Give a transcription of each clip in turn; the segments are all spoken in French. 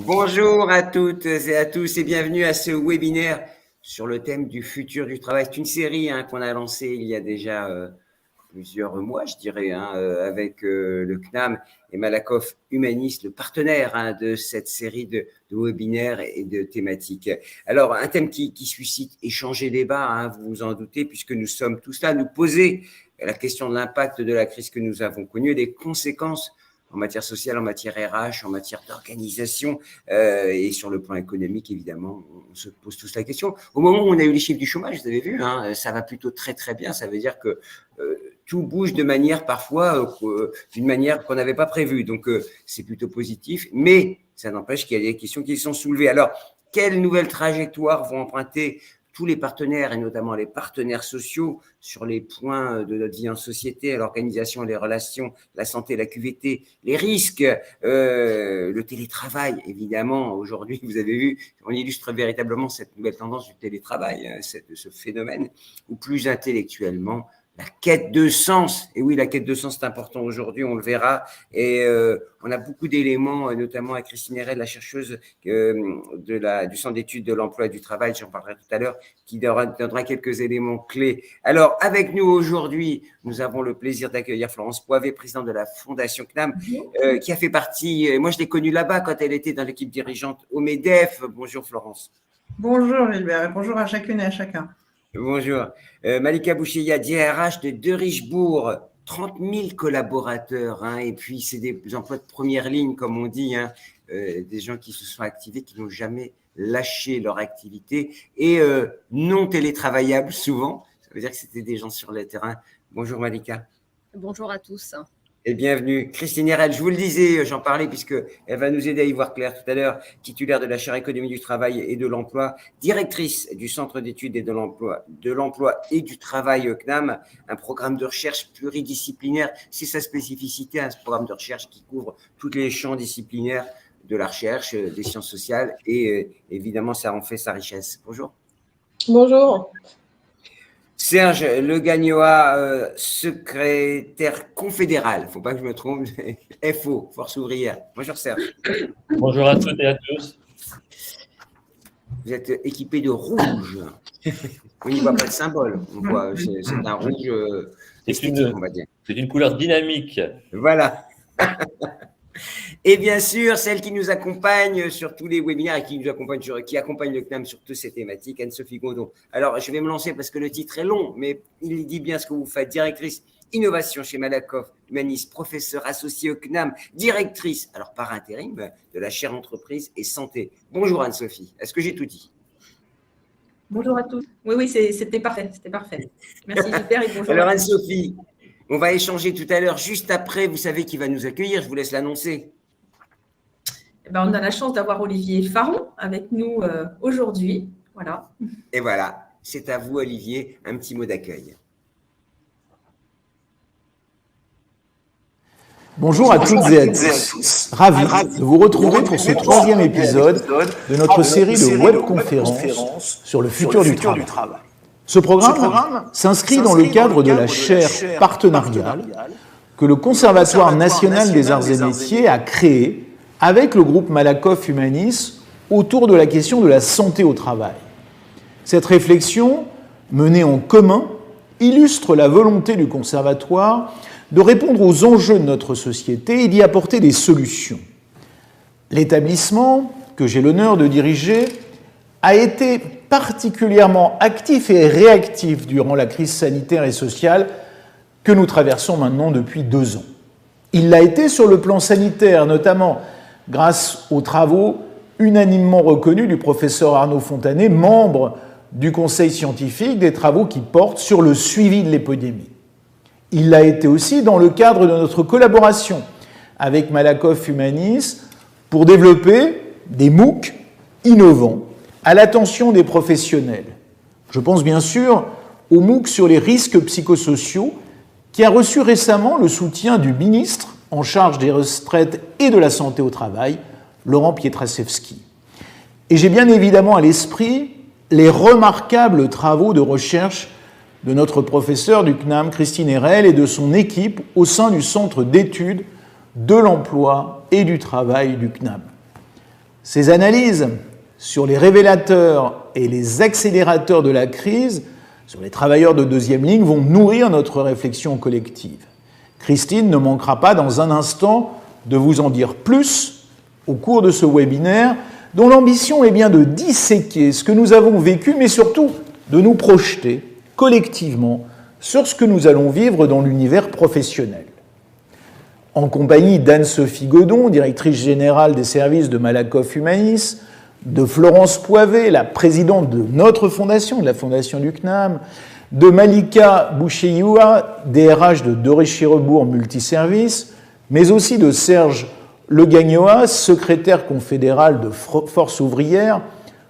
Bonjour à toutes et à tous et bienvenue à ce webinaire sur le thème du futur du travail. C'est une série qu'on a lancée il y a déjà plusieurs mois, je dirais, avec le CNAM et Malakoff Humanis, le partenaire de cette série de webinaires et de thématiques. Alors, un thème qui suscite échange et débat, vous vous en doutez, puisque nous sommes tous là à nous poser la question de l'impact de la crise que nous avons connue et des conséquences en matière sociale, en matière RH, en matière d'organisation et sur le plan économique, évidemment, on se pose tous la question. Au moment où on a eu les chiffres du chômage, vous avez vu, ça va plutôt très très bien. Ça veut dire que tout bouge de manière parfois, d'une manière qu'on n'avait pas prévue. Donc, c'est plutôt positif, mais ça n'empêche qu'il y a des questions qui sont soulevées. Alors, quelles nouvelles trajectoires vont emprunter tous les partenaires, et notamment les partenaires sociaux, sur les points de notre vie en société, l'organisation, les relations, la santé, la QVT, les risques, le télétravail, évidemment. Aujourd'hui, vous avez vu, on illustre véritablement cette nouvelle tendance du télétravail, ce phénomène, ou plus intellectuellement, la quête de sens. Et oui, la quête de sens, c'est important aujourd'hui, on le verra. Et on a beaucoup d'éléments, notamment avec Christine Hérel, la chercheuse du Centre d'études de l'emploi et du travail, j'en parlerai tout à l'heure, qui donnera quelques éléments clés. Alors, avec nous aujourd'hui, nous avons le plaisir d'accueillir Florence Poivet, présidente de la Fondation CNAM, qui a fait partie, moi je l'ai connue là-bas quand elle était dans l'équipe dirigeante au MEDEF. Bonjour Florence. Bonjour Gilbert, et bonjour à chacune et à chacun. Bonjour. Malika Boucheya, DRH de De Richebourg, 30 000 collaborateurs, et puis c'est des emplois de première ligne, comme on dit, des gens qui se sont activés, qui n'ont jamais lâché leur activité et non télétravaillables souvent. Ça veut dire que c'était des gens sur le terrain. Bonjour Malika. Bonjour à tous. Et bienvenue. Christine Hérel, je vous le disais, j'en parlais puisqu'elle va nous aider à y voir clair tout à l'heure, titulaire de la chaire économie du travail et de l'emploi, directrice du Centre d'études et de l'emploi et du travail CNAM, un programme de recherche pluridisciplinaire. C'est sa spécificité, ce programme de recherche qui couvre tous les champs disciplinaires de la recherche, des sciences sociales et évidemment, ça en fait sa richesse. Bonjour. Bonjour. Serge Le Gagnoa, secrétaire confédéral, il ne faut pas que je me trompe, FO, Force ouvrière. Bonjour Serge. Bonjour à toutes et à tous. Vous êtes équipé de rouge. On n'y voit pas de symbole. On voit, c'est un rouge esthétique, on va dire. C'est une couleur dynamique. Voilà. Et bien sûr, celle qui nous accompagne sur tous les webinaires et qui accompagne le CNAM sur toutes ces thématiques, Anne-Sophie Gondon. Alors, je vais me lancer parce que le titre est long, mais il dit bien ce que vous faites. Directrice innovation chez Malakoff Humanis, professeure associée au CNAM, directrice, alors par intérim, de la chaire entreprise et santé. Bonjour Anne-Sophie, est-ce que j'ai tout dit? Bonjour à tous. Oui, c'était parfait, Merci Gilbert et bonjour. Alors Anne-Sophie, on va échanger tout à l'heure, juste après, vous savez qui va nous accueillir, je vous laisse l'annoncer. On a la chance d'avoir Olivier Faron avec nous aujourd'hui. Voilà. Et voilà, c'est à vous Olivier, un petit mot d'accueil. Bonjour à toutes et à tous. Ravi de vous retrouver pour ce troisième épisode de notre série de webconférences sur le futur du travail. Ce programme s'inscrit dans le cadre de la chaire partenariale que le Conservatoire national des arts et métiers a créée avec le groupe Malakoff Humanis autour de la question de la santé au travail. Cette réflexion, menée en commun, illustre la volonté du Conservatoire de répondre aux enjeux de notre société et d'y apporter des solutions. L'établissement, que j'ai l'honneur de diriger, a été particulièrement actif et réactif durant la crise sanitaire et sociale que nous traversons maintenant depuis 2 ans. Il l'a été sur le plan sanitaire, notamment grâce aux travaux unanimement reconnus du professeur Arnaud Fontanet, membre du Conseil scientifique, des travaux qui portent sur le suivi de l'épidémie. Il l'a été aussi dans le cadre de notre collaboration avec Malakoff Humanis pour développer des MOOC innovants à l'attention des professionnels. Je pense bien sûr au MOOC sur les risques psychosociaux qui a reçu récemment le soutien du ministre en charge des retraites et de la santé au travail, Laurent Pietraszewski. Et j'ai bien évidemment à l'esprit les remarquables travaux de recherche de notre professeur du CNAM, Christine Hérel, et de son équipe au sein du Centre d'études de l'emploi et du travail du CNAM. Ces analyses sur les révélateurs et les accélérateurs de la crise, sur les travailleurs de deuxième ligne, vont nourrir notre réflexion collective. Christine ne manquera pas dans un instant de vous en dire plus au cours de ce webinaire, dont l'ambition est bien de disséquer ce que nous avons vécu, mais surtout de nous projeter collectivement sur ce que nous allons vivre dans l'univers professionnel. En compagnie d'Anne-Sophie Godon, directrice générale des services de Malakoff Humanis, de Florence Poivet, la présidente de notre fondation, de la fondation du CNAM, de Malika Boucheyoua, DRH de Doré-Chirebourg Multiservices, mais aussi de Serge Le Gagnoa, secrétaire confédéral de Force ouvrière,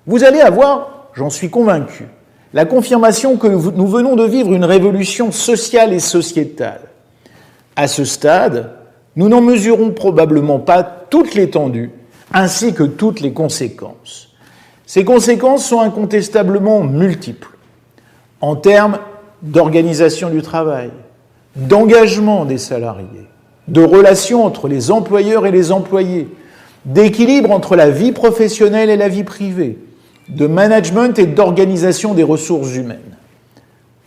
vous allez avoir, j'en suis convaincu, la confirmation que nous venons de vivre une révolution sociale et sociétale. À ce stade, nous n'en mesurons probablement pas toute l'étendue, ainsi que toutes les conséquences. Ces conséquences sont incontestablement multiples, en termes d'organisation du travail, d'engagement des salariés, de relations entre les employeurs et les employés, d'équilibre entre la vie professionnelle et la vie privée, de management et d'organisation des ressources humaines.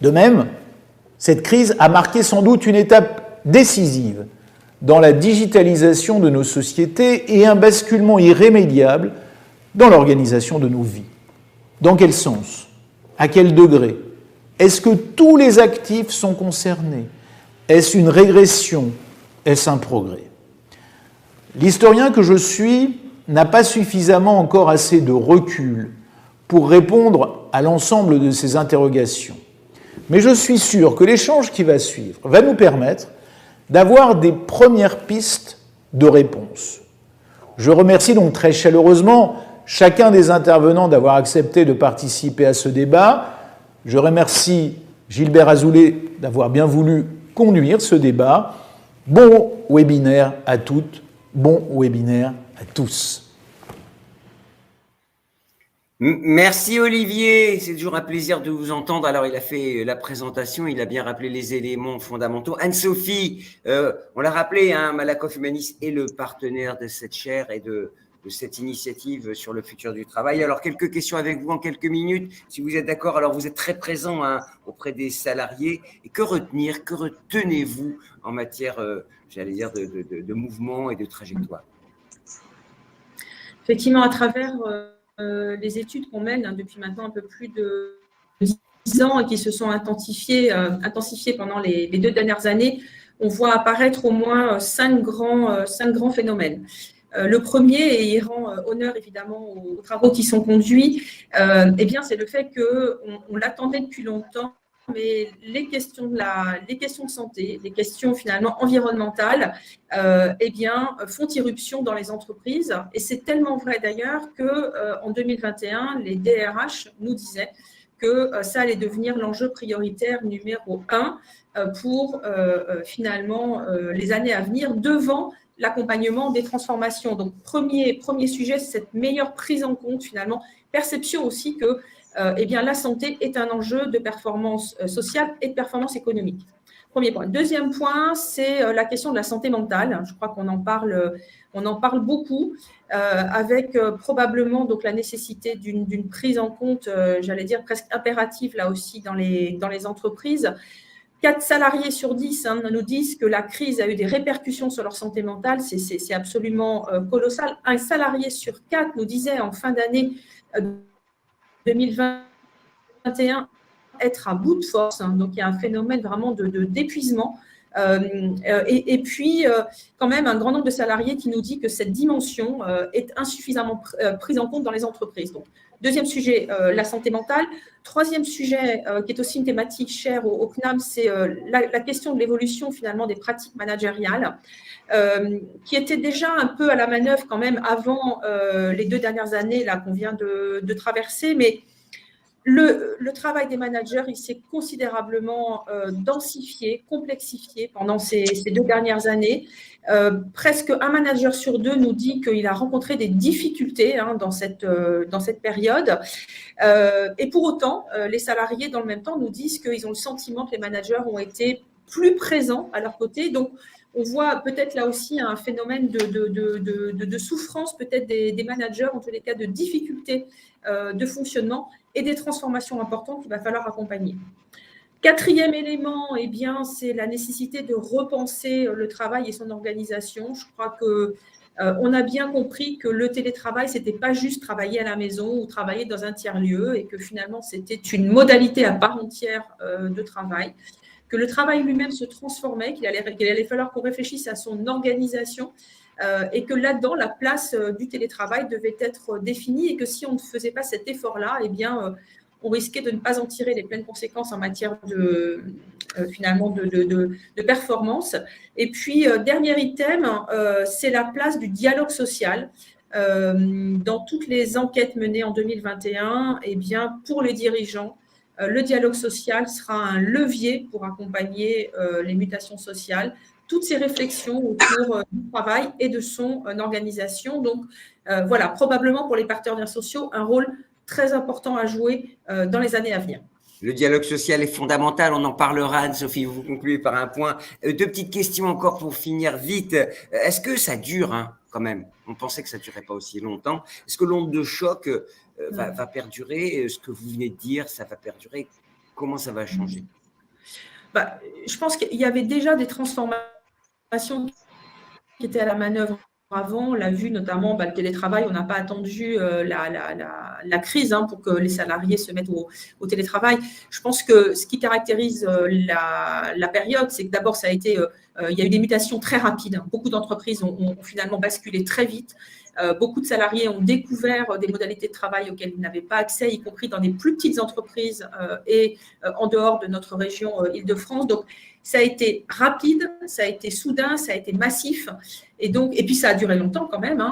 De même, cette crise a marqué sans doute une étape décisive dans la digitalisation de nos sociétés et un basculement irrémédiable dans l'organisation de nos vies. Dans quel sens? À quel degré? Est-ce que tous les actifs sont concernés? Est-ce une régression? Est-ce un progrès? L'historien que je suis n'a pas suffisamment encore assez de recul pour répondre à l'ensemble de ces interrogations. Mais je suis sûr que l'échange qui va suivre va nous permettre d'avoir des premières pistes de réponse. Je remercie donc très chaleureusement chacun des intervenants d'avoir accepté de participer à ce débat. Je remercie Gilbert Azoulay d'avoir bien voulu conduire ce débat. Bon webinaire à toutes, bon webinaire à tous. Merci Olivier, c'est toujours un plaisir de vous entendre. Alors il a fait la présentation, il a bien rappelé les éléments fondamentaux. Anne-Sophie, on l'a rappelé, hein, Malakoff Humanis est le partenaire de cette chaire et de cette initiative sur le futur du travail. Alors quelques questions avec vous en quelques minutes, si vous êtes d'accord. Alors vous êtes très présent auprès des salariés. Et que retenez-vous en matière, j'allais dire, de mouvement et de trajectoire? Effectivement, à travers les études qu'on mène depuis maintenant un peu plus de 10 ans et qui se sont intensifiées pendant les 2 dernières années, on voit apparaître au moins 5 grands phénomènes. Le premier, et il rend honneur évidemment aux travaux qui sont conduits, c'est le fait qu'on l'attendait depuis longtemps, mais les questions de santé, les questions finalement environnementales, font irruption dans les entreprises. Et c'est tellement vrai d'ailleurs qu'en 2021, les DRH nous disaient que ça allait devenir l'enjeu prioritaire numéro 1 pour finalement les années à venir, devant l'accompagnement des transformations. Donc, premier sujet, c'est cette meilleure prise en compte, finalement, perception aussi que la santé est un enjeu de performance sociale et de performance économique. Premier point. Deuxième point, c'est la question de la santé mentale. Je crois qu'on en parle beaucoup, avec probablement donc la nécessité d'une prise en compte, j'allais dire presque impérative là aussi dans les entreprises. 4 salariés sur 10 nous disent que la crise a eu des répercussions sur leur santé mentale. C'est absolument colossal. Un salarié sur 4 nous disait en fin d'année 2021 être à bout de force. Donc, il y a un phénomène vraiment d'épuisement. Et puis, quand même, un grand nombre de salariés qui nous dit que cette dimension est insuffisamment prise en compte dans les entreprises. Donc, deuxième sujet, la santé mentale. Troisième sujet, qui est aussi une thématique chère au CNAM, c'est la question de l'évolution finalement des pratiques managériales, qui était déjà un peu à la manœuvre quand même avant les 2 dernières années là qu'on vient de traverser, mais le travail des managers, il s'est considérablement densifié, complexifié pendant ces 2 dernières années. Presque un manager sur 2 nous dit qu'il a rencontré des difficultés dans cette période. Et pour autant, les salariés, dans le même temps, nous disent qu'ils ont le sentiment que les managers ont été plus présents à leur côté. Donc, on voit peut-être là aussi un phénomène de souffrance, peut-être des managers, en tous les cas de difficultés de fonctionnement et des transformations importantes qu'il va falloir accompagner. Quatrième élément, eh bien, c'est la nécessité de repenser le travail et son organisation. Je crois qu'on a bien compris que le télétravail, ce n'était pas juste travailler à la maison ou travailler dans un tiers-lieu et que finalement, c'était une modalité à part entière de travail, que le travail lui-même se transformait, qu'il allait falloir qu'on réfléchisse à son organisation et que là-dedans, la place du télétravail devait être définie et que si on ne faisait pas cet effort-là, eh bien, on risquait de ne pas en tirer les pleines conséquences en matière finalement de performance. Et puis, dernier item, c'est la place du dialogue social. Dans toutes les enquêtes menées en 2021, eh bien, pour les dirigeants, le dialogue social sera un levier pour accompagner les mutations sociales, toutes ces réflexions autour du travail et de son organisation. Donc, voilà, probablement pour les partenaires sociaux, un rôle très important à jouer dans les années à venir. Le dialogue social est fondamental, on en parlera. Anne-Sophie, vous concluez par un point. Deux petites questions encore pour finir vite. Est-ce que ça dure quand même? On pensait que ça ne durait pas aussi longtemps. Est-ce que l'onde de choc va perdurer? Ce que vous venez de dire, ça va perdurer? Comment ça va changer? Je pense qu'il y avait déjà des transformations qui étaient à la manœuvre avant. On l'a vu notamment, le télétravail, on n'a pas attendu la crise pour que les salariés se mettent au télétravail. Je pense que ce qui caractérise la période, c'est que d'abord, ça a été, il y a eu des mutations très rapides. Beaucoup d'entreprises ont finalement basculé très vite. Beaucoup de salariés ont découvert des modalités de travail auxquelles ils n'avaient pas accès, y compris dans des plus petites entreprises et en dehors de notre région Île-de-France. Donc, ça a été rapide, ça a été soudain, ça a été massif. Et puis, ça a duré longtemps quand même.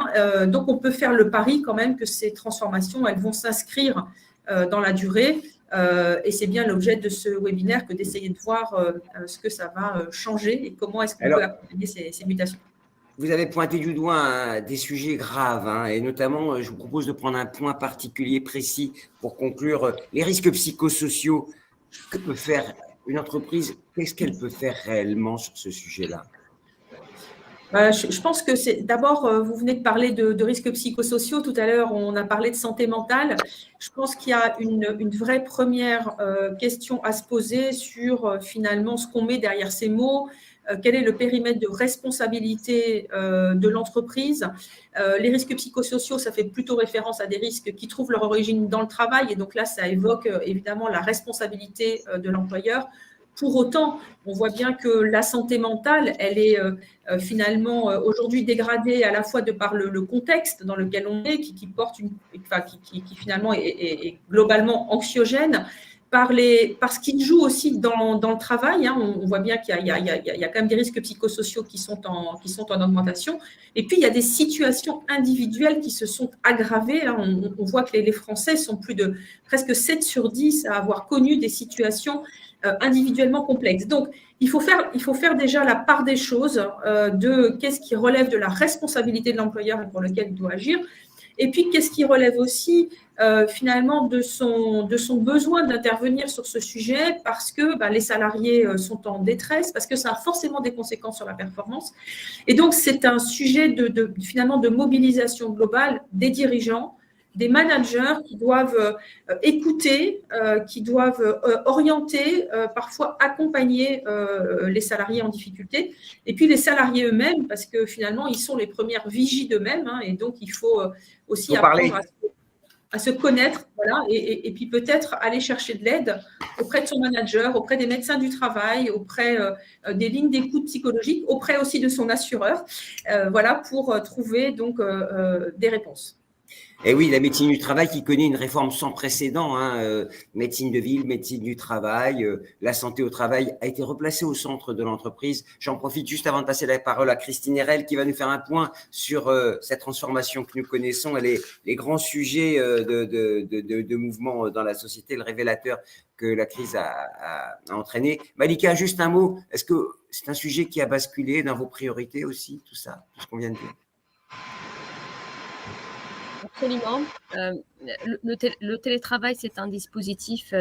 Donc, on peut faire le pari quand même que ces transformations, elles vont s'inscrire dans la durée. Et c'est bien l'objet de ce webinaire que d'essayer de voir ce que ça va changer et comment est-ce qu'on peut accompagner ces mutations. Vous avez pointé du doigt des sujets graves, et notamment, je vous propose de prendre un point particulier précis pour conclure les risques psychosociaux. Que peut faire une entreprise? Qu'est-ce qu'elle peut faire réellement sur ce sujet-là? Je pense que c'est d'abord, vous venez de parler de risques psychosociaux. Tout à l'heure, on a parlé de santé mentale. Je pense qu'il y a une vraie première question à se poser sur finalement ce qu'on met derrière ces mots. Quel est le périmètre de responsabilité de l'entreprise? Les risques psychosociaux, ça fait plutôt référence à des risques qui trouvent leur origine dans le travail. Et donc là, ça évoque évidemment la responsabilité de l'employeur. Pour autant, on voit bien que la santé mentale, elle est finalement aujourd'hui dégradée à la fois de par le contexte dans lequel on est, qui porte qui finalement est globalement anxiogène, par ce qui joue aussi dans le travail. On voit bien qu'il y a quand même des risques psychosociaux qui sont en augmentation. Et puis, il y a des situations individuelles qui se sont aggravées. Là, on voit que les Français sont plus de presque 7 sur 10 à avoir connu des situations individuellement complexes. Donc, il faut faire déjà la part des choses de qu'est-ce qui relève de la responsabilité de l'employeur et pour lequel il doit agir. Et puis, qu'est-ce qui relève aussi finalement de son besoin d'intervenir sur ce sujet parce que les salariés sont en détresse, parce que ça a forcément des conséquences sur la performance. Et donc, c'est un sujet finalement de mobilisation globale des dirigeants, des managers qui doivent écouter, qui doivent orienter, parfois accompagner les salariés en difficulté. Et puis les salariés eux-mêmes, parce que finalement, ils sont les premières vigies d'eux-mêmes. Et donc, il faut aussi apprendre à se connaître. Voilà, et puis peut-être aller chercher de l'aide auprès de son manager, auprès des médecins du travail, auprès des lignes d'écoute psychologique, auprès aussi de son assureur, voilà, pour trouver donc des réponses. Et oui, la médecine du travail qui connaît une réforme sans précédent, médecine de ville, médecine du travail, la santé au travail a été replacée au centre de l'entreprise. J'en profite juste avant de passer la parole à Christine Herel qui va nous faire un point sur cette transformation que nous connaissons et les grands sujets de mouvement dans la société, le révélateur que la crise a entraîné. Malika, juste un mot, est-ce que c'est un sujet qui a basculé dans vos priorités aussi, tout ça, tout ce qu'on vient de dire? absolument. Le télétravail, c'est un dispositif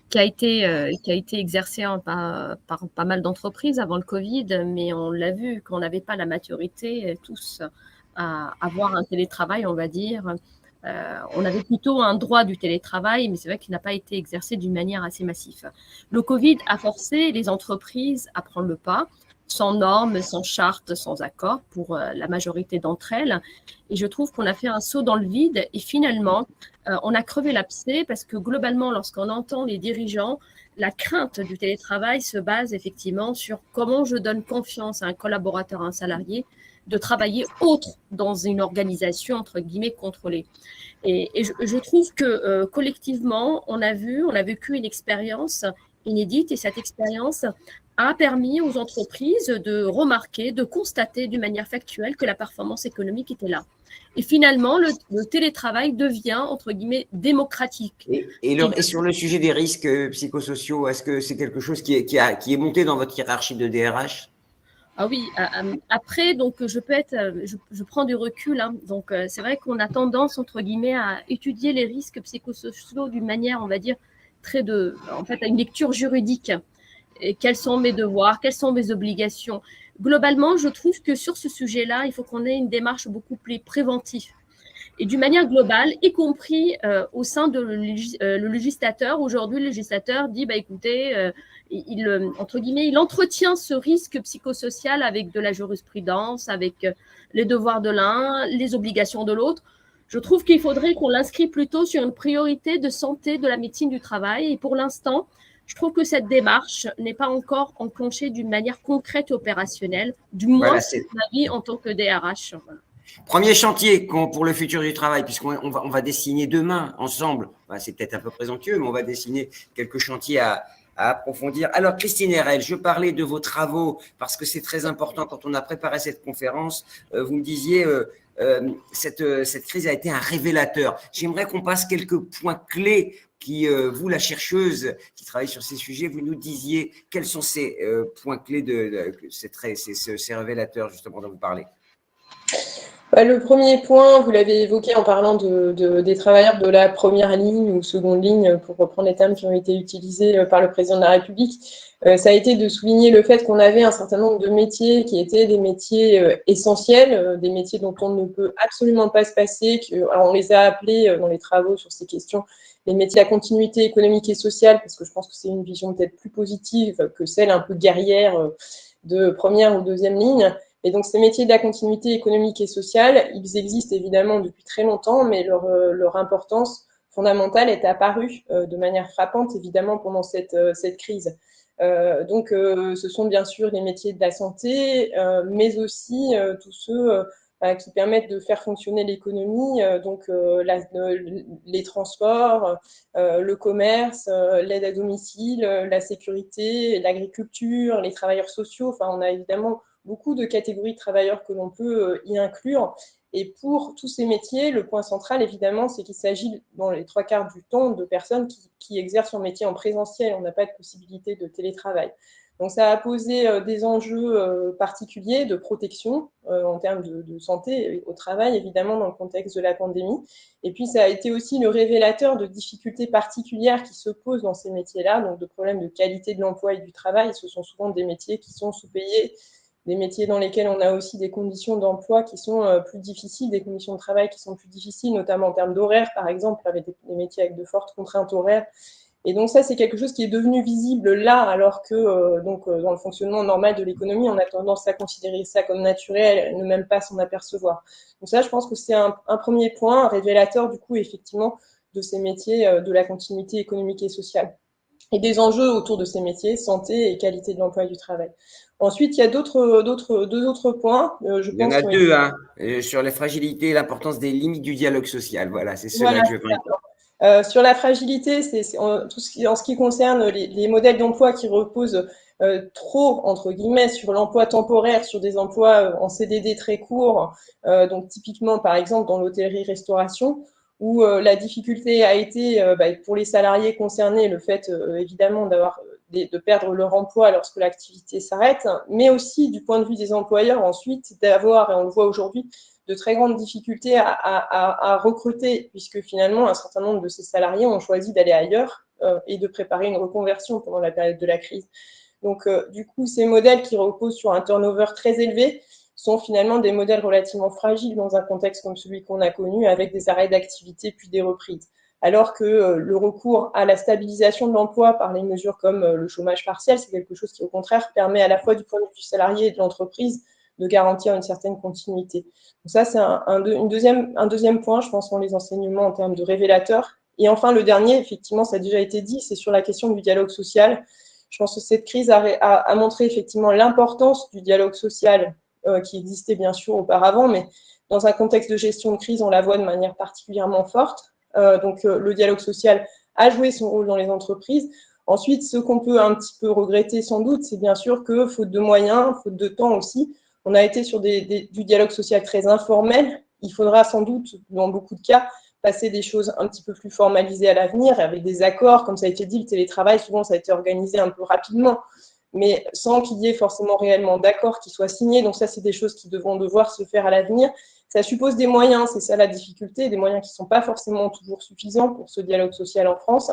qui a été exercé par pas mal d'entreprises avant le Covid, mais on l'a vu qu'on n'avait pas la maturité tous à avoir un télétravail, on va dire. On avait plutôt un droit du télétravail, mais c'est vrai qu'il n'a pas été exercé d'une manière assez massive. Le Covid a forcé les entreprises à prendre le pas, sans normes, sans charte, sans accord pour la majorité d'entre elles. Et je trouve qu'on a fait un saut dans le vide et finalement, on a crevé l'abcès parce que globalement, lorsqu'on entend les dirigeants, la crainte du télétravail se base effectivement sur comment je donne confiance à un collaborateur, à un salarié, de travailler autre dans une organisation, entre guillemets, contrôlée. Et je trouve que collectivement, on a vécu une expérience inédite et cette expérience a permis aux entreprises de remarquer, de constater d'une manière factuelle que la performance économique était là. Et finalement, le télétravail devient, entre guillemets, démocratique. Et sur le sujet des risques psychosociaux, est-ce que c'est quelque chose qui est monté dans votre hiérarchie de DRH ? Ah oui, après, donc je prends du recul. Hein, donc c'est vrai qu'on a tendance, entre guillemets, à étudier les risques psychosociaux d'une manière, on va dire, à une lecture juridique. Et quels sont mes devoirs, quelles sont mes obligations. Globalement, je trouve que sur ce sujet-là, il faut qu'on ait une démarche beaucoup plus préventive. Et d'une manière globale, y compris au sein de le législateur. Aujourd'hui, le législateur dit, écoutez, entre guillemets, il entretient ce risque psychosocial avec de la jurisprudence, avec les devoirs de l'un, les obligations de l'autre. Je trouve qu'il faudrait qu'on l'inscrit plutôt sur une priorité de santé de la médecine du travail. Et pour l'instant, je trouve que cette démarche n'est pas encore enclenchée d'une manière concrète et opérationnelle, du moins, c'est ma vie en tant que DRH. Voilà. Premier chantier pour le futur du travail, puisqu'on va dessiner demain ensemble, c'est peut-être un peu présomptueux, mais on va dessiner quelques chantiers à approfondir. Alors, Christine Erel, je parlais de vos travaux, parce que c'est très important quand on a préparé cette conférence. Vous me disiez, cette crise a été un révélateur. J'aimerais qu'on passe quelques points clés qui, vous, la chercheuse qui travaille sur ces sujets, vous nous disiez quels sont ces points clés ces révélateurs, justement, dont vous parlez. Le premier point, vous l'avez évoqué en parlant des travailleurs de la première ligne ou seconde ligne, pour reprendre les termes qui ont été utilisés par le président de la République, ça a été de souligner le fait qu'on avait un certain nombre de métiers qui étaient des métiers essentiels, des métiers dont on ne peut absolument pas se passer. Alors on les a appelés dans les travaux sur ces questions les métiers à continuité économique et sociale, parce que je pense que c'est une vision peut-être plus positive que celle un peu guerrière de première ou deuxième ligne. Et donc, ces métiers de la continuité économique et sociale, ils existent évidemment depuis très longtemps, mais leur importance fondamentale est apparue de manière frappante, évidemment, pendant cette crise. Donc, ce sont bien sûr les métiers de la santé, mais aussi tous ceux qui permettent de faire fonctionner l'économie, donc les transports, le commerce, l'aide à domicile, la sécurité, l'agriculture, les travailleurs sociaux. Enfin, on a évidemment beaucoup de catégories de travailleurs que l'on peut y inclure. Et pour tous ces métiers, le point central, évidemment, c'est qu'il s'agit, dans les 3/4 du temps, de personnes qui exercent leur métier en présentiel. On n'a pas de possibilité de télétravail. Donc, ça a posé des enjeux particuliers de protection en termes de santé au travail, évidemment, dans le contexte de la pandémie. Et puis, ça a été aussi le révélateur de difficultés particulières qui se posent dans ces métiers-là, donc de problèmes de qualité de l'emploi et du travail. Ce sont souvent des métiers qui sont sous-payés, des métiers dans lesquels on a aussi des conditions d'emploi qui sont plus difficiles, des conditions de travail qui sont plus difficiles, notamment en termes d'horaire, par exemple, avec des métiers avec de fortes contraintes horaires. Et donc ça, c'est quelque chose qui est devenu visible là, alors que dans le fonctionnement normal de l'économie, on a tendance à considérer ça comme naturel, ne même pas s'en apercevoir. Donc ça, je pense que c'est un premier point, un révélateur du coup, effectivement, de ces métiers de la continuité économique et sociale. Et des enjeux autour de ces métiers, santé et qualité de l'emploi et du travail. Ensuite, il y a deux autres points. Il y en a deux, sur les fragilités et l'importance des limites du dialogue social. Voilà, c'est cela que je veux parler. Sur la fragilité, c'est en ce qui concerne les modèles d'emploi qui reposent trop, entre guillemets, sur l'emploi temporaire, sur des emplois en CDD très courts, donc typiquement, par exemple, dans l'hôtellerie-restauration, où la difficulté a été, pour les salariés concernés, le fait, évidemment, de perdre leur emploi lorsque l'activité s'arrête, mais aussi du point de vue des employeurs ensuite, d'avoir, et on le voit aujourd'hui, de très grandes difficultés à recruter, puisque finalement, un certain nombre de ces salariés ont choisi d'aller ailleurs et de préparer une reconversion pendant la période de la crise. Donc, du coup, ces modèles qui reposent sur un turnover très élevé sont finalement des modèles relativement fragiles dans un contexte comme celui qu'on a connu, avec des arrêts d'activité puis des reprises. Alors que le recours à la stabilisation de l'emploi par les mesures comme le chômage partiel, c'est quelque chose qui, au contraire, permet à la fois du point de vue du salarié et de l'entreprise de garantir une certaine continuité. Donc ça, c'est un deuxième point, je pense, dans les enseignements en termes de révélateurs. Et enfin, le dernier, effectivement, ça a déjà été dit, c'est sur la question du dialogue social. Je pense que cette crise a montré effectivement l'importance du dialogue social qui existait bien sûr auparavant, mais dans un contexte de gestion de crise, on la voit de manière particulièrement forte. Donc, le dialogue social a joué son rôle dans les entreprises. Ensuite, ce qu'on peut un petit peu regretter sans doute, c'est bien sûr que, faute de moyens, faute de temps aussi, on a été sur du dialogue social très informel. Il faudra sans doute, dans beaucoup de cas, passer des choses un petit peu plus formalisées à l'avenir, avec des accords, comme ça a été dit, le télétravail, souvent ça a été organisé un peu rapidement, mais sans qu'il y ait forcément réellement d'accords qui soient signés. Donc ça, c'est des choses qui devront devoir se faire à l'avenir. Ça suppose des moyens, c'est ça la difficulté, des moyens qui ne sont pas forcément toujours suffisants pour ce dialogue social en France.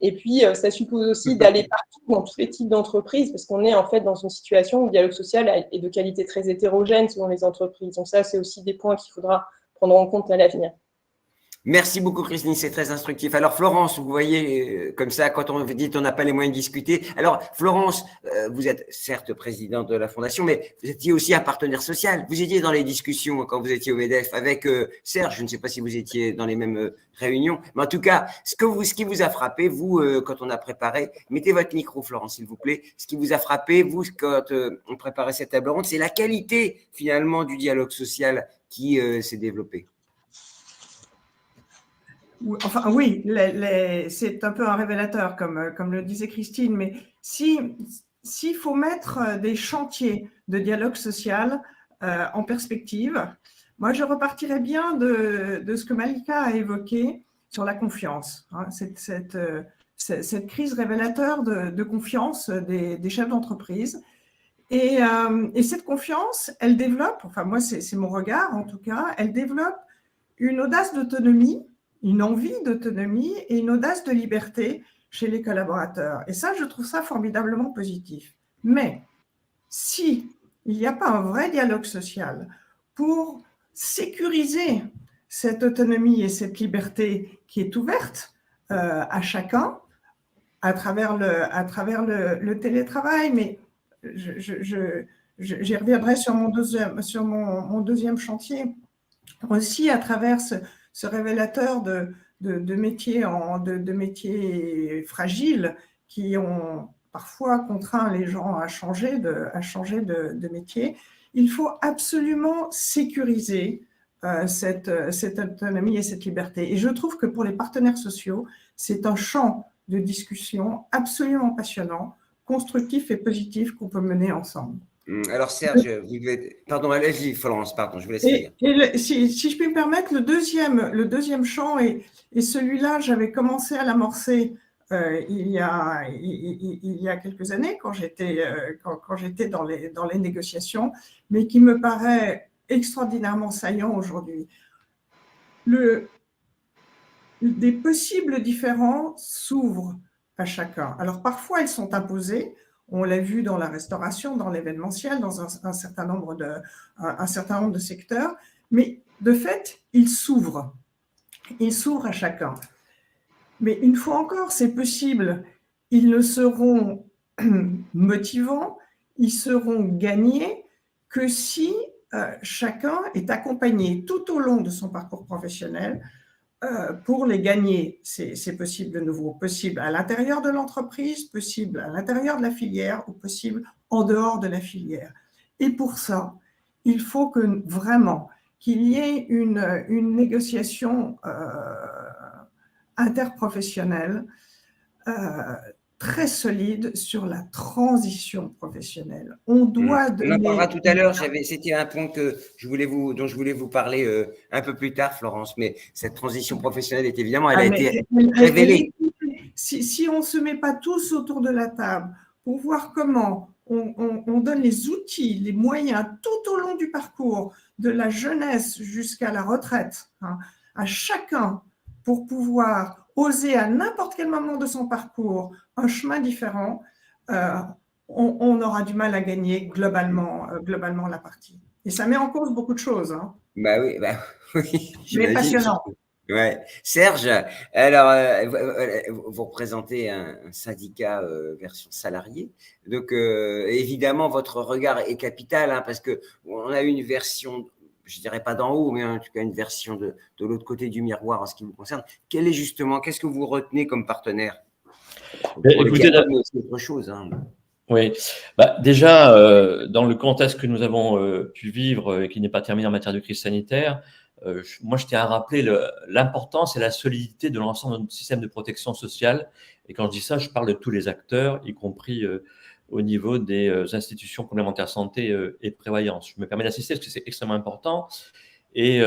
Et puis, ça suppose aussi d'aller partout dans tous les types d'entreprises, parce qu'on est en fait dans une situation où le dialogue social est de qualité très hétérogène selon les entreprises. Donc ça, c'est aussi des points qu'il faudra prendre en compte à l'avenir. Merci beaucoup, Christine, c'est très instructif. Alors, Florence, vous voyez, comme ça, quand on dit qu'on n'a pas les moyens de discuter. Alors, Florence, vous êtes certes présidente de la Fondation, mais vous étiez aussi un partenaire social. Vous étiez dans les discussions quand vous étiez au MEDEF avec Serge. Je ne sais pas si vous étiez dans les mêmes réunions, mais en tout cas, ce qui vous a frappé, vous, quand on a préparé, mettez votre micro, Florence, s'il vous plaît. Ce qui vous a frappé, vous, quand on préparait cette table ronde, c'est la qualité, finalement, du dialogue social qui s'est développé. Enfin, oui, c'est un peu un révélateur, comme le disait Christine, mais s'il faut mettre des chantiers de dialogue social en perspective, moi, je repartirais bien de ce que Malika a évoqué sur la confiance. Hein, cette crise révélateur de confiance des chefs d'entreprise. Et cette confiance, elle développe, enfin moi, c'est mon regard en tout cas, elle développe une audace d'autonomie, une envie d'autonomie et une audace de liberté chez les collaborateurs. Et ça, je trouve ça formidablement positif. Mais si il n'y a pas un vrai dialogue social pour sécuriser cette autonomie et cette liberté qui est ouverte à chacun à travers le télétravail, mais j'y reviendrai sur mon deuxième chantier, aussi à travers ce révélateur de métiers fragiles qui ont parfois contraint les gens à changer de métier. Il faut absolument sécuriser cette autonomie et cette liberté. Et je trouve que pour les partenaires sociaux, c'est un champ de discussion absolument passionnant, constructif et positif qu'on peut mener ensemble. Alors Serge, pardon, allez-y Florence, pardon, je vous laisse dire. Si je puis me permettre, le deuxième champ, et celui-là, j'avais commencé à l'amorcer il y a quelques années quand j'étais dans les négociations, mais qui me paraît extraordinairement saillant aujourd'hui. Des possibles différends s'ouvrent à chacun. Alors parfois, elles sont imposées. On l'a vu dans la restauration, dans l'événementiel, dans un certain nombre de secteurs, mais de fait, ils s'ouvrent. Ils s'ouvrent à chacun. Mais une fois encore, c'est possible, ils ne seront motivants, ils seront gagnés que si chacun est accompagné tout au long de son parcours professionnel. Pour les gagner, c'est possible de nouveau, possible à l'intérieur de l'entreprise, possible à l'intérieur de la filière ou possible en dehors de la filière. Et pour ça, il faut vraiment qu'il y ait une négociation interprofessionnelle très solide sur la transition professionnelle. On doit on en parlera tout à l'heure. C'était un point dont je voulais vous parler un peu plus tard, Florence. Mais cette transition professionnelle est évidemment, elle a été révélée. Si on ne se met pas tous autour de la table pour voir comment on donne les outils, les moyens tout au long du parcours, de la jeunesse jusqu'à la retraite, hein, à chacun pour pouvoir oser à n'importe quel moment de son parcours un chemin différent, on aura du mal à gagner globalement la partie. Et ça met en cause beaucoup de choses. Hein. Bah oui, Mais j'imagine. passionnant. Ouais. Serge, alors vous représentez un syndicat version salarié, donc évidemment votre regard est capital, hein, parce que on a une version, je dirais pas d'en haut, mais en tout cas une version de l'autre côté du miroir en ce qui vous concerne. Qu'est-ce que vous retenez comme partenaire? Écoutez, c'est autre chose. Hein. Oui, déjà, dans le contexte que nous avons pu vivre et qui n'est pas terminé en matière de crise sanitaire, moi, je tiens à rappeler l'importance et la solidité de l'ensemble de notre système de protection sociale. Et quand je dis ça, je parle de tous les acteurs, y compris au niveau des institutions complémentaires santé et prévoyance. Je me permets d'insister parce que c'est extrêmement important. Et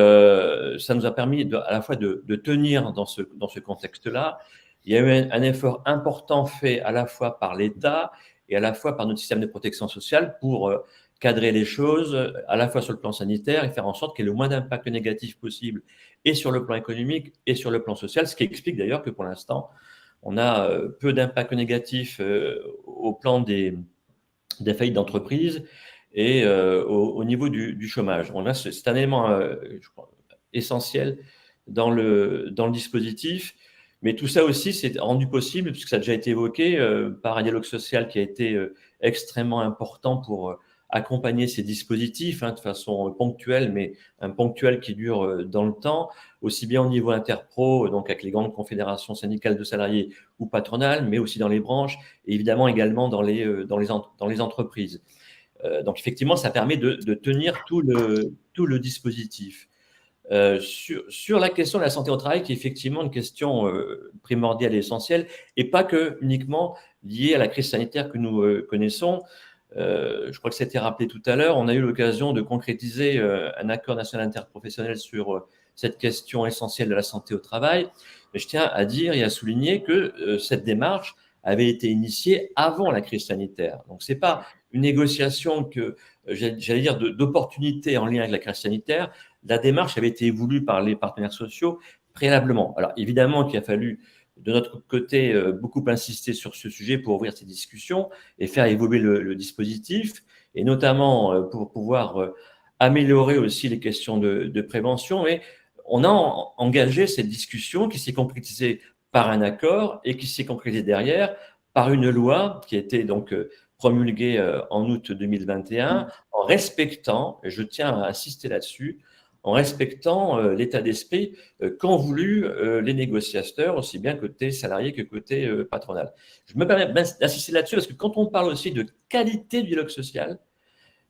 ça nous a permis à la fois de tenir dans ce contexte-là. Il y a eu un effort important fait à la fois par l'État et à la fois par notre système de protection sociale pour cadrer les choses, à la fois sur le plan sanitaire et faire en sorte qu'il y ait le moins d'impact négatif possible, et sur le plan économique et sur le plan social, ce qui explique d'ailleurs que pour l'instant, on a peu d'impact négatif au plan des faillites d'entreprises et au niveau du chômage. C'est un élément je crois, essentiel dans le dispositif. Mais tout ça aussi, c'est rendu possible, puisque ça a déjà été évoqué, par un dialogue social qui a été extrêmement important pour accompagner ces dispositifs de façon ponctuelle, mais un ponctuel qui dure dans le temps, aussi bien au niveau interpro, donc avec les grandes confédérations syndicales de salariés ou patronales, mais aussi dans les branches, et évidemment également dans les entreprises. Donc effectivement, ça permet de tenir tout le dispositif. Sur la question de la santé au travail, qui est effectivement une question primordiale et essentielle, et pas que uniquement liée à la crise sanitaire que nous connaissons. Je crois que ça a été rappelé tout à l'heure, on a eu l'occasion de concrétiser un accord national interprofessionnel sur cette question essentielle de la santé au travail. Mais je tiens à dire et à souligner que cette démarche avait été initiée avant la crise sanitaire. Donc, ce n'est pas une négociation j'allais dire, d'opportunité en lien avec la crise sanitaire. La démarche avait été voulue par les partenaires sociaux préalablement. Alors, évidemment qu'il a fallu, de notre côté, beaucoup insister sur ce sujet pour ouvrir ces discussions et faire évoluer le dispositif, et notamment pour pouvoir améliorer aussi les questions de prévention. Mais on a engagé cette discussion qui s'est concrétisée par un accord et qui s'est concrétisée derrière par une loi qui a été donc promulguée en août 2021 en respectant, et je tiens à insister là-dessus, en respectant l'état d'esprit qu'ont voulu les négociateurs, aussi bien côté salarié que côté patronal. Je me permets d'insister là-dessus parce que quand on parle aussi de qualité du dialogue social,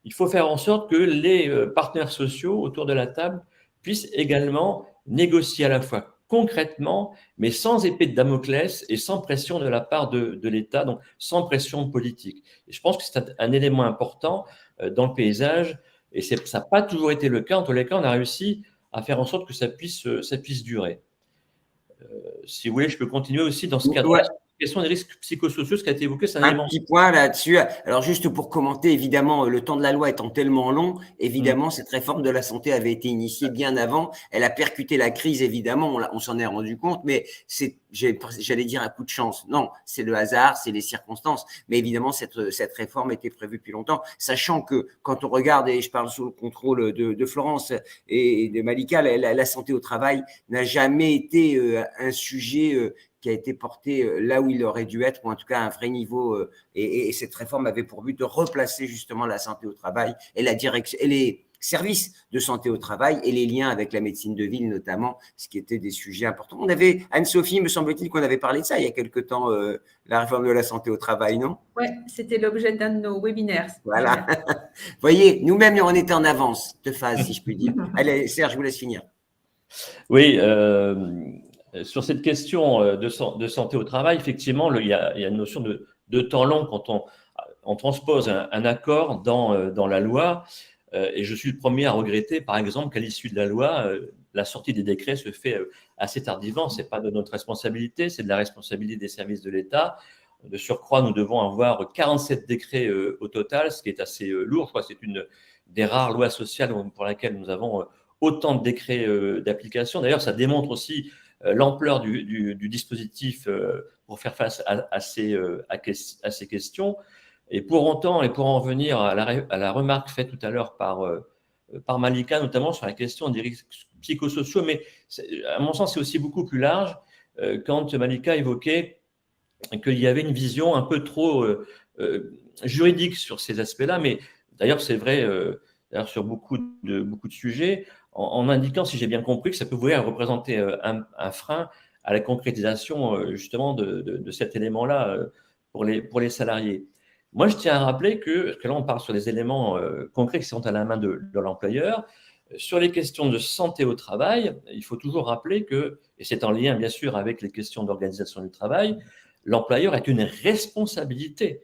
il faut faire en sorte que les partenaires sociaux autour de la table puissent également négocier à la fois concrètement, mais sans épée de Damoclès et sans pression de la part de l'État, donc sans pression politique. Et je pense que c'est un élément important dans le paysage, et ça n'a pas toujours été le cas. En tous les cas, on a réussi à faire en sorte que ça puisse durer. Si vous voulez, je peux continuer aussi dans ce cadre-là. Ouais. La question des risques psychosociaux, ce qui a été évoqué, c'est un Un élément. petit point là-dessus. Alors, juste pour commenter, évidemment, le temps de la loi étant tellement long, évidemment, cette réforme de la santé avait été initiée bien avant. Elle a percuté la crise, évidemment, on s'en est rendu compte, mais j'allais dire un coup de chance. Non, c'est le hasard, c'est les circonstances. Mais évidemment, cette réforme était prévue depuis longtemps, sachant que quand on regarde, et je parle sous le contrôle de Florence et de Malika, la santé au travail n'a jamais été un sujet qui a été porté là où il aurait dû être, ou en tout cas à un vrai niveau. Et cette réforme avait pour but de replacer justement la santé au travail et la direction et les services de santé au travail et les liens avec la médecine de ville notamment, ce qui étaient des sujets importants. On avait, Anne-Sophie, me semble-t-il qu'on avait parlé de ça il y a quelque temps, la réforme de la santé au travail, non? Oui, c'était l'objet d'un de nos webinaires. Voilà. Vous voyez, nous-mêmes, on était en avance de phase, si je puis dire. Allez, Serge, je vous laisse finir. Oui, sur cette question de santé au travail, effectivement, il y a une notion de temps long quand on transpose un accord dans la loi. Et je suis le premier à regretter, par exemple, qu'à l'issue de la loi, la sortie des décrets se fait assez tardivement. Ce n'est pas de notre responsabilité, c'est de la responsabilité des services de l'État. De surcroît, nous devons avoir 47 décrets au total, ce qui est assez lourd. Je crois que c'est une des rares lois sociales pour laquelle nous avons autant de décrets d'application. D'ailleurs, ça démontre aussi l'ampleur du dispositif pour faire face à ces questions. Et pour autant, et pour en venir à la remarque faite tout à l'heure par Malika, notamment sur la question des risques psychosociaux, mais à mon sens, c'est aussi beaucoup plus large quand Malika évoquait qu'il y avait une vision un peu trop juridique sur ces aspects-là, mais d'ailleurs, c'est vrai d'ailleurs sur beaucoup de sujets, en indiquant, si j'ai bien compris, que ça pouvait représenter un frein à la concrétisation justement de cet élément-là pour les salariés. Moi, je tiens à rappeler que là, on parle sur des éléments concrets qui sont à la main de l'employeur. Sur les questions de santé au travail, il faut toujours rappeler que, et c'est en lien bien sûr avec les questions d'organisation du travail, l'employeur a une responsabilité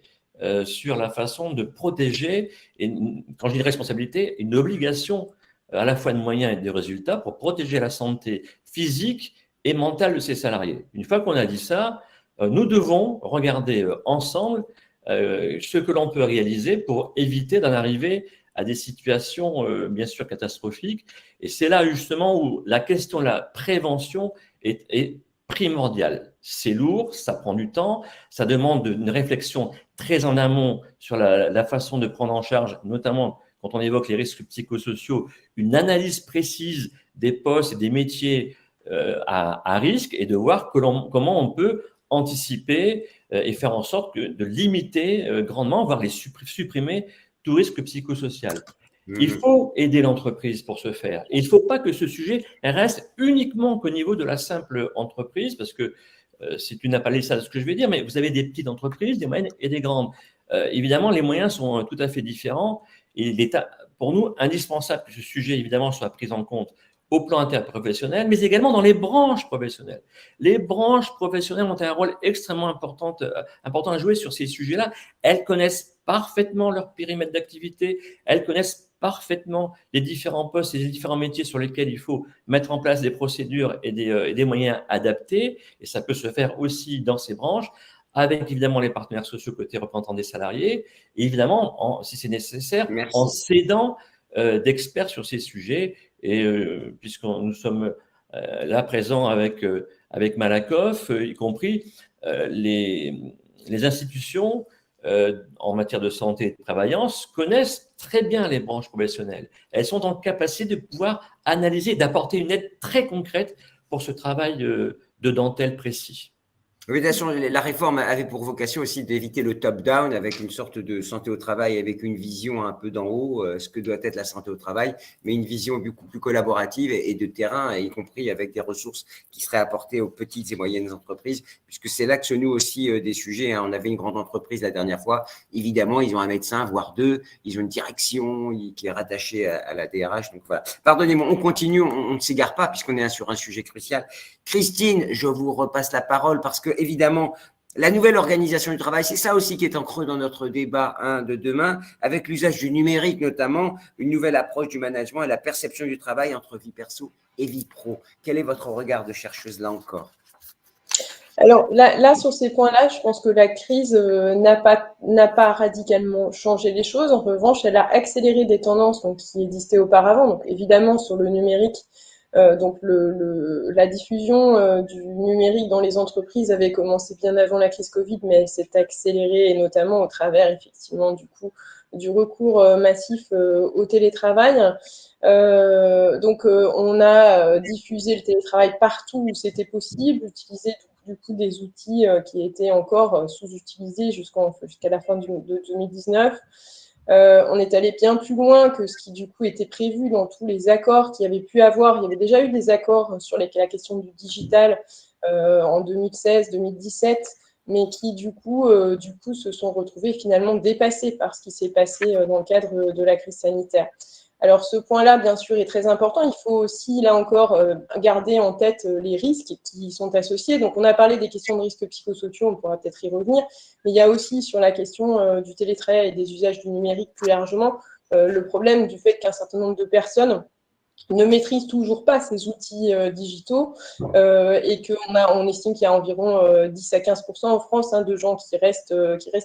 sur la façon de protéger, et quand je dis responsabilité, une obligation à la fois de moyens et de résultats pour protéger la santé physique et mentale de ses salariés. Une fois qu'on a dit ça, nous devons regarder ensemble ce que l'on peut réaliser pour éviter d'en arriver à des situations bien sûr catastrophiques. Et c'est là justement où la question de la prévention est primordiale. C'est lourd, ça prend du temps, ça demande une réflexion très en amont sur la façon de prendre en charge, notamment quand on évoque les risques psychosociaux, une analyse précise des postes et des métiers à risque et de voir comment on peut anticiper et faire en sorte de limiter grandement, voire les supprimer, tout risque psychosocial. Il faut aider l'entreprise pour ce faire. Et il ne faut pas que ce sujet reste uniquement qu'au niveau de la simple entreprise, parce que si tu n'as pas laissé ça ce que je vais dire, mais vous avez des petites entreprises, des moyennes et des grandes. Évidemment, les moyens sont tout à fait différents et il est pour nous indispensable que ce sujet, évidemment, soit pris en compte au plan interprofessionnel, mais également dans les branches professionnelles. Les branches professionnelles ont un rôle extrêmement important à jouer sur ces sujets-là. Elles connaissent parfaitement leur périmètre d'activité, elles connaissent parfaitement les différents postes et les différents métiers sur lesquels il faut mettre en place des procédures et des moyens adaptés, et ça peut se faire aussi dans ces branches, avec évidemment les partenaires sociaux côté représentants des salariés, et évidemment, si c'est nécessaire, en s'aidant d'experts sur ces sujets. Et puisque nous sommes là présents avec Malakoff, y compris les institutions en matière de santé et de prévoyance connaissent très bien les branches professionnelles. Elles sont en capacité de pouvoir analyser, d'apporter une aide très concrète pour ce travail de dentelle précis. Oui, de toute façon, la réforme avait pour vocation aussi d'éviter le top-down avec une sorte de santé au travail, avec une vision un peu d'en haut, ce que doit être la santé au travail, mais une vision beaucoup plus collaborative et de terrain, y compris avec des ressources qui seraient apportées aux petites et moyennes entreprises, puisque c'est là que se nouent aussi des sujets. On avait une grande entreprise la dernière fois. Évidemment, ils ont un médecin, voire deux. Ils ont une direction qui est rattachée à la DRH. Donc voilà. Pardonnez-moi, on continue, on ne s'égare pas puisqu'on est sur un sujet crucial. Christine, je vous repasse la parole parce que évidemment, la nouvelle organisation du travail, c'est ça aussi qui est en creux dans notre débat de demain, avec l'usage du numérique notamment, une nouvelle approche du management et la perception du travail entre vie perso et vie pro. Quel est votre regard de chercheuse là encore ? Alors là, sur ces points-là, je pense que la crise n'a pas radicalement changé les choses. En revanche, elle a accéléré des tendances qui existaient auparavant. Donc évidemment, sur le numérique, donc la diffusion du numérique dans les entreprises avait commencé bien avant la crise Covid, mais elle s'est accélérée, et notamment au travers effectivement du recours massif au télétravail. Donc on a diffusé le télétravail partout où c'était possible, utilisé du coup des outils qui étaient encore sous-utilisés jusqu'à la fin de 2019. On est allé bien plus loin que ce qui du coup était prévu dans tous les accords qu'il y avait pu avoir. Il y avait déjà eu des accords sur la question du digital en 2016-2017, mais qui du coup se sont retrouvés finalement dépassés par ce qui s'est passé dans le cadre de la crise sanitaire. Alors ce point-là, bien sûr, est très important. Il faut aussi, là encore, garder en tête les risques qui sont associés. Donc on a parlé des questions de risques psychosociaux, on pourra peut-être y revenir, mais il y a aussi sur la question du télétravail et des usages du numérique plus largement, le problème du fait qu'un certain nombre de personnes ne maîtrisent toujours pas ces outils digitaux et qu'on estime qu'il y a environ 10 à 15% en France de gens qui restent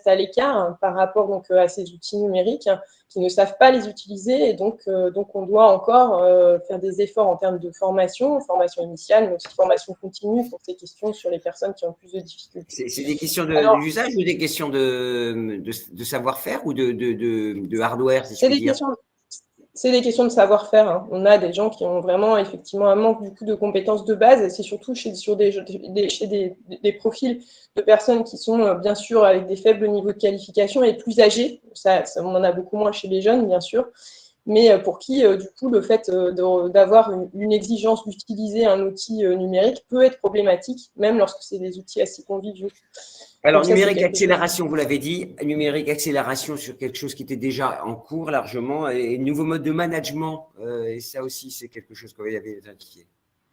à l'écart par rapport donc, à ces outils numériques, qui ne savent pas les utiliser. Et donc on doit encore faire des efforts en termes de formation initiale, mais aussi formation continue pour ces questions sur les personnes qui ont plus de difficultés. C'est des questions d'usage ou des questions de savoir-faire ou de hardware, si je puis dire? C'est des questions de savoir-faire. On a des gens qui ont vraiment effectivement un manque du coup de compétences de base. C'est surtout chez des profils de personnes qui sont bien sûr avec des faibles niveaux de qualification et plus âgés. Ça, on en a beaucoup moins chez les jeunes, bien sûr. Mais pour qui, du coup, le fait d'avoir une exigence d'utiliser un outil numérique peut être problématique, même lorsque c'est des outils assez conviviaux. Alors, numérique accélération, vous l'avez dit, numérique accélération sur quelque chose qui était déjà en cours largement, et nouveau mode de management, et ça aussi, c'est quelque chose que vous avez identifié.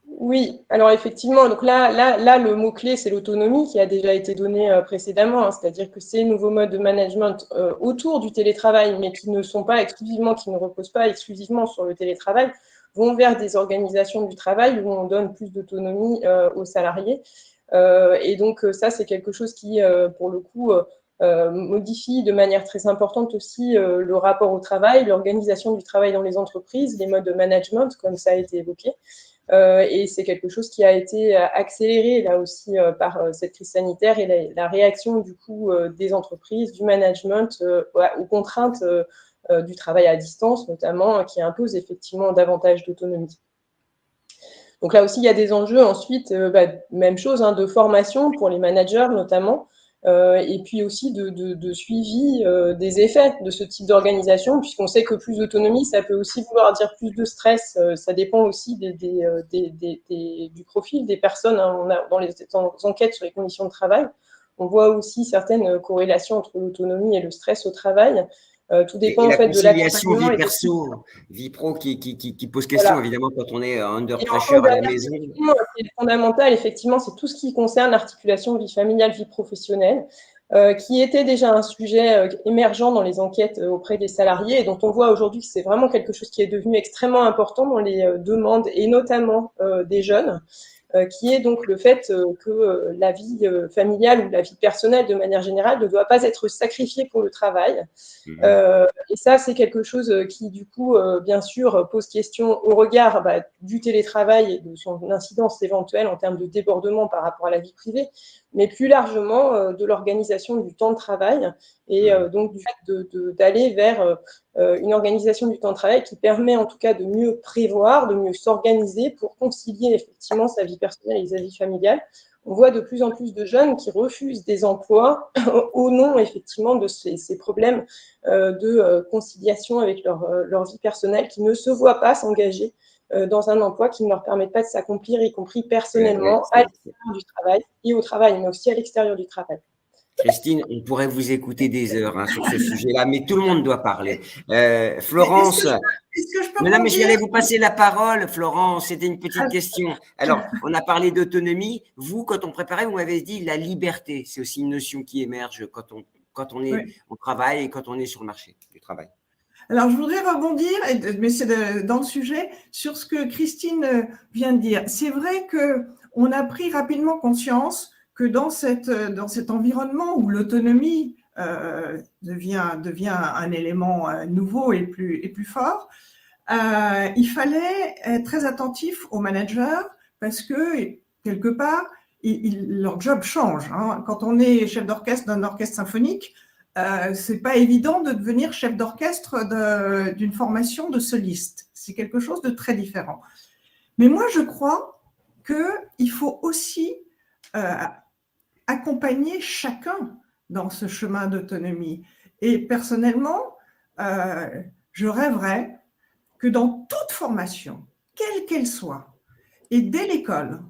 Oui, alors effectivement, donc là le mot-clé, c'est l'autonomie qui a déjà été donné précédemment, c'est-à-dire que ces nouveaux modes de management autour du télétravail, mais qui ne reposent pas exclusivement sur le télétravail, vont vers des organisations du travail où on donne plus d'autonomie aux salariés. Et donc ça, c'est quelque chose qui, pour le coup, modifie de manière très importante aussi le rapport au travail, l'organisation du travail dans les entreprises, les modes de management, comme ça a été évoqué. Et c'est quelque chose qui a été accéléré là aussi par cette crise sanitaire et la réaction du coup des entreprises, du management aux contraintes du travail à distance notamment, qui imposent effectivement davantage d'autonomie. Donc là aussi, il y a des enjeux ensuite, même chose, de formation pour les managers notamment, et puis aussi de suivi des effets de ce type d'organisation, puisqu'on sait que plus d'autonomie, ça peut aussi vouloir dire plus de stress. Ça dépend aussi du profil des personnes. On a, dans les enquêtes sur les conditions de travail, on voit aussi certaines corrélations entre l'autonomie et le stress au travail. Tout dépend en fait de l'accompagnement. Vie perso, vie pro qui pose question, voilà. Évidemment, quand on est under pressure à la maison. C'est fondamental, effectivement, c'est tout ce qui concerne l'articulation vie familiale, vie professionnelle, qui était déjà un sujet émergent dans les enquêtes auprès des salariés et dont on voit aujourd'hui que c'est vraiment quelque chose qui est devenu extrêmement important dans les demandes et notamment des jeunes. Qui est donc le fait que la vie familiale ou la vie personnelle de manière générale ne doit pas être sacrifiée pour le travail. Et ça, c'est quelque chose qui, du coup, bien sûr, pose question au regard du télétravail et de son incidence éventuelle en termes de débordement par rapport à la vie privée, mais plus largement de l'organisation du temps de travail et donc du fait d'aller vers une organisation du temps de travail qui permet en tout cas de mieux prévoir, de mieux s'organiser pour concilier effectivement sa vie personnelle et sa vie familiale. On voit de plus en plus de jeunes qui refusent des emplois au nom effectivement de ces problèmes de conciliation avec leur vie personnelle, qui ne se voient pas s'engager dans un emploi qui ne leur permet pas de s'accomplir, y compris personnellement, à l'extérieur du travail et au travail, mais aussi à l'extérieur du travail. Christine, on pourrait vous écouter des heures sur ce sujet-là, mais tout le monde doit parler. Florence, mais j'allais vous passer la parole, Florence, c'était une petite question. Alors, on a parlé d'autonomie. Vous, quand on préparait, vous m'avez dit la liberté. C'est aussi une notion qui émerge quand on est au travail et quand on est sur le marché du travail. Alors, je voudrais rebondir, mais c'est dans le sujet, sur ce que Christine vient de dire. C'est vrai qu'on a pris rapidement conscience que dans cet environnement où l'autonomie devient un élément nouveau et plus fort, il fallait être très attentif aux managers parce que, quelque part, leur job change. Quand on est chef d'orchestre d'un orchestre symphonique, c'est pas évident de devenir chef d'orchestre d'une formation de soliste. C'est quelque chose de très différent. Mais moi, je crois qu'il faut aussi accompagner chacun dans ce chemin d'autonomie. Et personnellement, je rêverais que dans toute formation, quelle qu'elle soit, et dès l'école,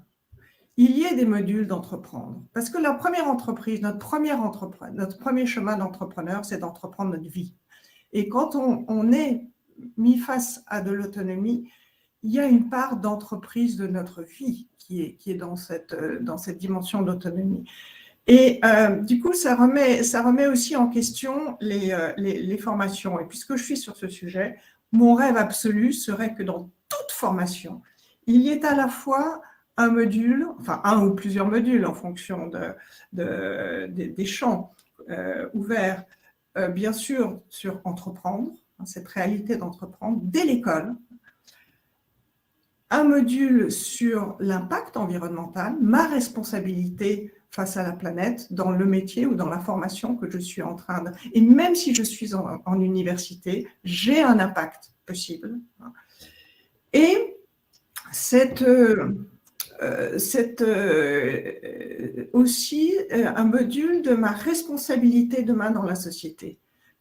il y ait des modules d'entreprendre. Parce que la première entreprise, notre premier chemin d'entrepreneur, c'est d'entreprendre notre vie. Et quand on est mis face à de l'autonomie, il y a une part d'entreprise de notre vie qui est dans cette dimension d'autonomie. Et du coup, ça remet aussi en question les formations. Et puisque je suis sur ce sujet, mon rêve absolu serait que dans toute toute formation, il y ait à la fois un module, enfin un ou plusieurs modules en fonction des champs ouverts, bien sûr sur entreprendre, cette réalité d'entreprendre dès l'école, un module sur l'impact environnemental, ma responsabilité face à la planète dans le métier ou dans la formation que je suis en train de... Et même si je suis en université, j'ai un impact possible. Et aussi un module de ma responsabilité demain dans la société.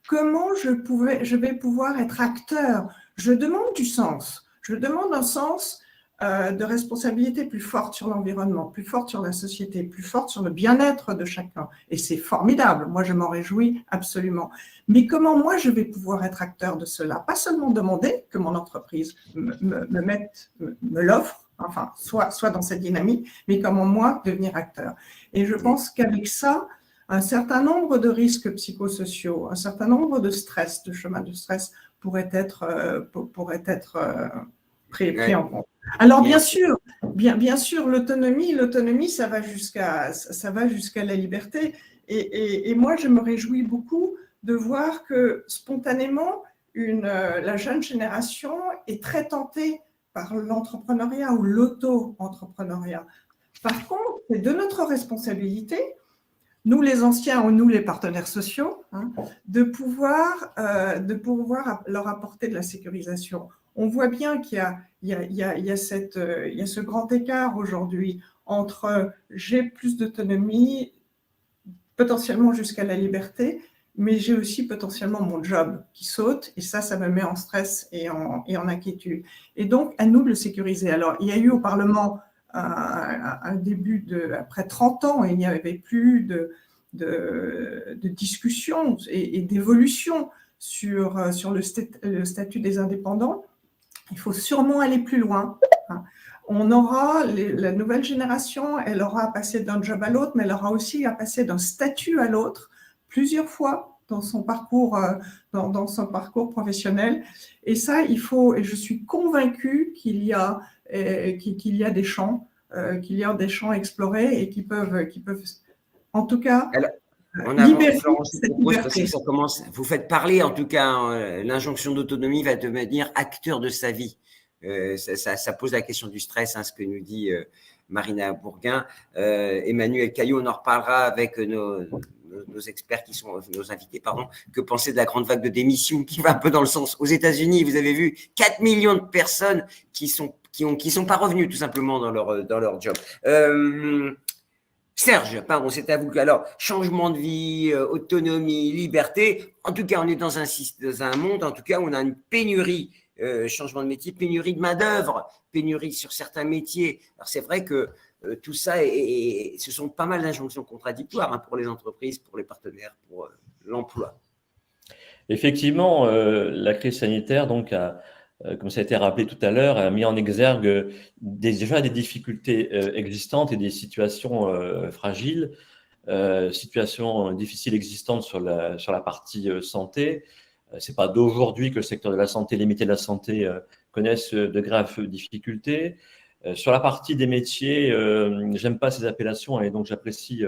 Comment je vais pouvoir être acteur? Je demande du sens. Je demande un sens de responsabilité plus forte sur l'environnement, plus forte sur la société, plus forte sur le bien-être de chacun. Et c'est formidable. Moi, je m'en réjouis absolument. Mais comment moi, je vais pouvoir être acteur de cela? Pas seulement demander que mon entreprise me l'offre, enfin, soit dans cette dynamique, mais comment moi devenir acteur. Et je pense qu'avec ça, un certain nombre de risques psychosociaux, un certain nombre de stress, de chemins de stress pourraient être pris en compte. Alors bien sûr, l'autonomie, ça va jusqu'à la liberté. Et moi, je me réjouis beaucoup de voir que spontanément, la jeune génération est très tentée par l'entrepreneuriat ou l'auto-entrepreneuriat. Par contre, c'est de notre responsabilité, nous les anciens ou nous les partenaires sociaux, de pouvoir leur apporter de la sécurisation. On voit bien qu'il y a ce grand écart aujourd'hui entre j'ai plus d'autonomie, potentiellement jusqu'à la liberté, mais j'ai aussi potentiellement mon job qui saute, et ça me met en stress et en inquiétude. Et donc, à nous de le sécuriser. Alors, il y a eu au Parlement un début après 30 ans, il n'y avait plus de discussion et d'évolution sur le statut des indépendants. Il faut sûrement aller plus loin. On aura, la nouvelle génération, elle aura à passer d'un job à l'autre, mais elle aura aussi à passer d'un statut à l'autre plusieurs fois dans son parcours professionnel. Et ça, et je suis convaincue qu'il y a des champs, à explorer et qui peuvent en tout cas, libérer cette liberté. Ça commence, vous faites parler, en tout cas, l'injonction d'autonomie va devenir acteur de sa vie. Ça pose la question du stress, ce que nous dit Marina Bourguin. Emmanuel Caillot, on en reparlera avec nos experts qui sont nos invités, pardon. Que penser de la grande vague de démission qui va un peu dans le sens aux États-Unis? Vous avez vu 4 millions de personnes qui sont pas revenues tout simplement dans leur job. Serge, pardon, c'est à vous. Alors, changement de vie, autonomie, liberté. En tout cas, on est dans un monde, en tout cas, où on a une pénurie, changement de métier, pénurie de main-d'œuvre, pénurie sur certains métiers. Alors, c'est vrai que tout ça, ce sont pas mal d'injonctions contradictoires pour les entreprises, pour les partenaires, pour l'emploi. Effectivement, la crise sanitaire, donc, comme ça a été rappelé tout à l'heure, a mis en exergue déjà des difficultés existantes et des situations fragiles, situations difficiles existantes sur la partie santé. Ce n'est pas d'aujourd'hui que le secteur de la santé, les métiers de la santé connaissent de graves difficultés. Sur la partie des métiers, j'aime pas ces appellations et donc j'apprécie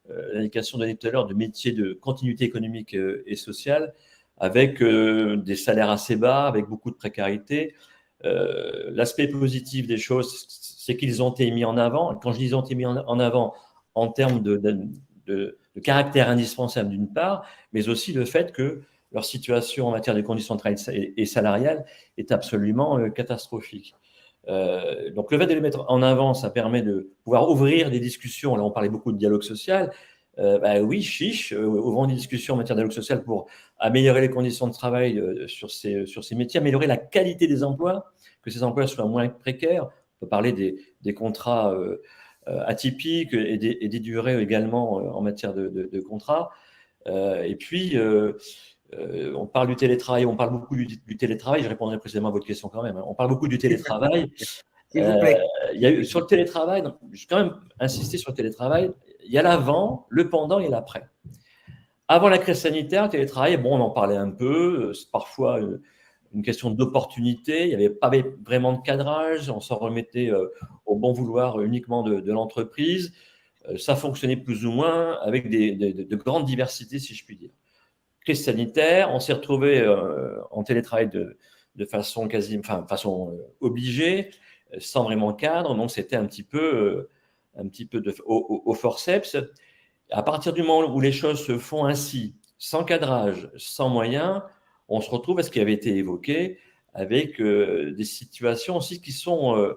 l'indication donnée tout à l'heure de métiers de continuité économique et sociale, avec des salaires assez bas, avec beaucoup de précarité. L'aspect positif des choses, c'est qu'ils ont été mis en avant. Quand je dis ils ont été mis en avant en termes de caractère indispensable d'une part, mais aussi le fait que leur situation en matière de conditions de travail et salariales est absolument catastrophique. Donc le fait de les mettre en avant, ça permet de pouvoir ouvrir des discussions. Là, on parlait beaucoup de dialogue social. Oui, chiche, ouvrons des discussions en matière de dialogue social pour améliorer les conditions de travail sur ces métiers, améliorer la qualité des emplois, que ces emplois soient moins précaires. On peut parler des contrats atypiques et des durées également en matière de contrats. Et puis, on parle du télétravail, on parle beaucoup du télétravail. Je répondrai précisément à votre question quand même. On parle beaucoup du télétravail. S'il vous plaît. Sur le télétravail, donc, je vais quand même insister sur le télétravail. Il y a l'avant, le pendant et l'après. Avant la crise sanitaire, le télétravail, bon, on en parlait un peu. Parfois, une question d'opportunité, il n'y avait pas vraiment de cadrage, on s'en remettait au bon vouloir uniquement de l'entreprise. Ça fonctionnait plus ou moins avec de grandes diversités, si je puis dire. Crise sanitaire, on s'est retrouvé en télétravail de façon façon obligée, sans vraiment cadre, donc c'était un petit peu au forceps. À partir du moment où les choses se font ainsi, sans cadrage, sans moyens, on se retrouve à ce qui avait été évoqué, avec des situations aussi qui sont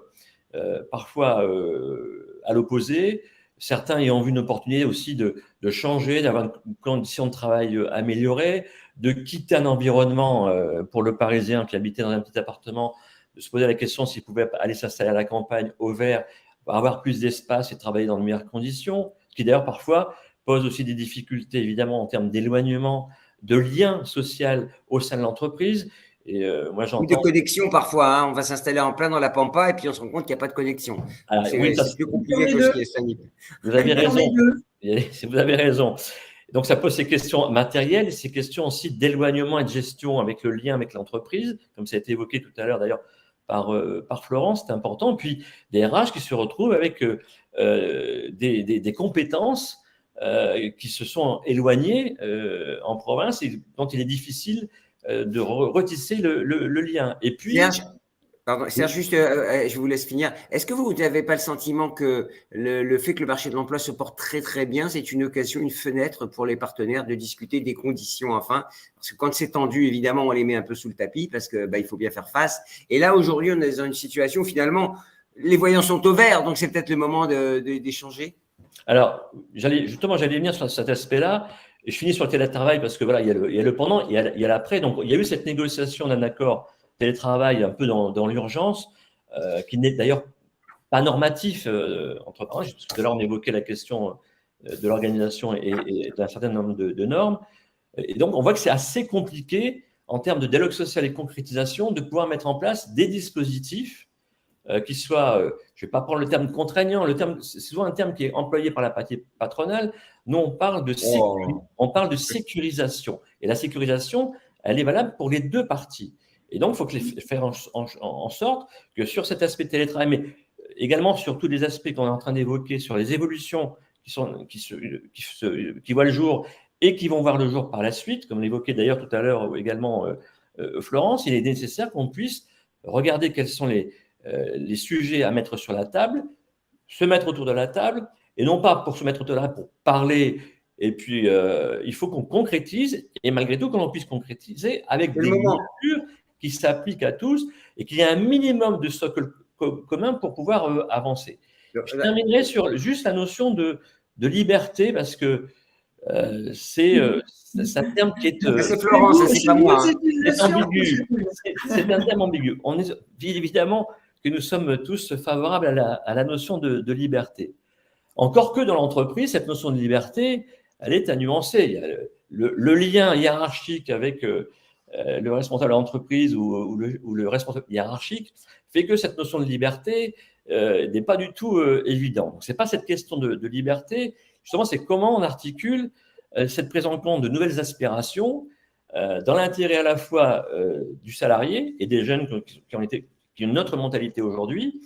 parfois à l'opposé, certains ayant vu une opportunité aussi de changer, d'avoir une condition de travail améliorée, de quitter un environnement pour le Parisien qui habitait dans un petit appartement, de se poser la question s'il pouvait aller s'installer à la campagne, au vert, avoir plus d'espace et travailler dans de meilleures conditions, qui d'ailleurs parfois pose aussi des difficultés évidemment en termes d'éloignement, de lien social au sein de l'entreprise. Et moi, j'entends... Ou de connexion parfois, hein. On va s'installer en plein dans la pampa et puis on se rend compte qu'il n'y a pas de connexion. C'est plus compliqué que ce qui est sanitaire. Vous avez raison. Vous avez raison. Donc, ça pose ces questions matérielles, ces questions aussi d'éloignement et de gestion avec le lien avec l'entreprise, comme ça a été évoqué tout à l'heure d'ailleurs par Florence, c'est important. Puis des RH qui se retrouvent avec des compétences qui se sont éloignées en province et dont il est difficile de retisser le lien. Et puis… Serge, juste, je vous laisse finir. Est-ce que vous n'avez pas le sentiment que le fait que le marché de l'emploi se porte très très bien, c'est une occasion, une fenêtre pour les partenaires de discuter des conditions enfin? Parce que quand c'est tendu, évidemment, on les met un peu sous le tapis parce que il faut bien faire face. Et là, aujourd'hui, on est dans une situation où finalement, les voyants sont au vert, donc c'est peut-être le moment d'échanger. Alors, j'allais venir sur cet aspect-là. Et je finis sur le télétravail parce que voilà, il y a le pendant, il y a l'après. Donc, il y a eu cette négociation d'un accord télétravail un peu dans l'urgence, qui n'est d'ailleurs pas normatif, entre parenthèses, parce que tout à l'heure on évoquait la question de l'organisation et d'un certain nombre de normes. Et donc, on voit que c'est assez compliqué en termes de dialogue social et de concrétisation de pouvoir mettre en place des dispositifs qui soient, je ne vais pas prendre le terme contraignant, c'est souvent un terme qui est employé par la partie patronale. Nous, on parle de sécurisation. Et la sécurisation, elle est valable pour les deux parties. Et donc, il faut faire en sorte que sur cet aspect télétravail, mais également sur tous les aspects qu'on est en train d'évoquer, sur les évolutions qui voient le jour et qui vont voir le jour par la suite, comme l'évoquait d'ailleurs tout à l'heure également Florence, il est nécessaire qu'on puisse regarder quels sont les sujets à mettre sur la table, se mettre autour de la table, et non pas pour se mettre autour de la table pour parler. Et puis, il faut qu'on concrétise, et malgré tout, que l'on puisse concrétiser avec des mesures qui s'appliquent à tous et qu'il y ait un minimum de socle commun pour pouvoir avancer. Je terminerai sur juste la notion de liberté, parce que c'est un terme qui est… c'est Florence, c'est pas moi. C'est ambigu. C'est un terme ambigu. On est évidemment que nous sommes tous favorables à la notion de liberté. Encore que dans l'entreprise, cette notion de liberté, elle est à nuancer. Il y a le lien hiérarchique avec le responsable de l'entreprise ou le responsable hiérarchique fait que cette notion de liberté n'est pas du tout évidente. Donc, ce n'est pas cette question de liberté. Justement, c'est comment on articule cette prise en compte de nouvelles aspirations dans l'intérêt à la fois du salarié et des jeunes qui ont une autre mentalité aujourd'hui,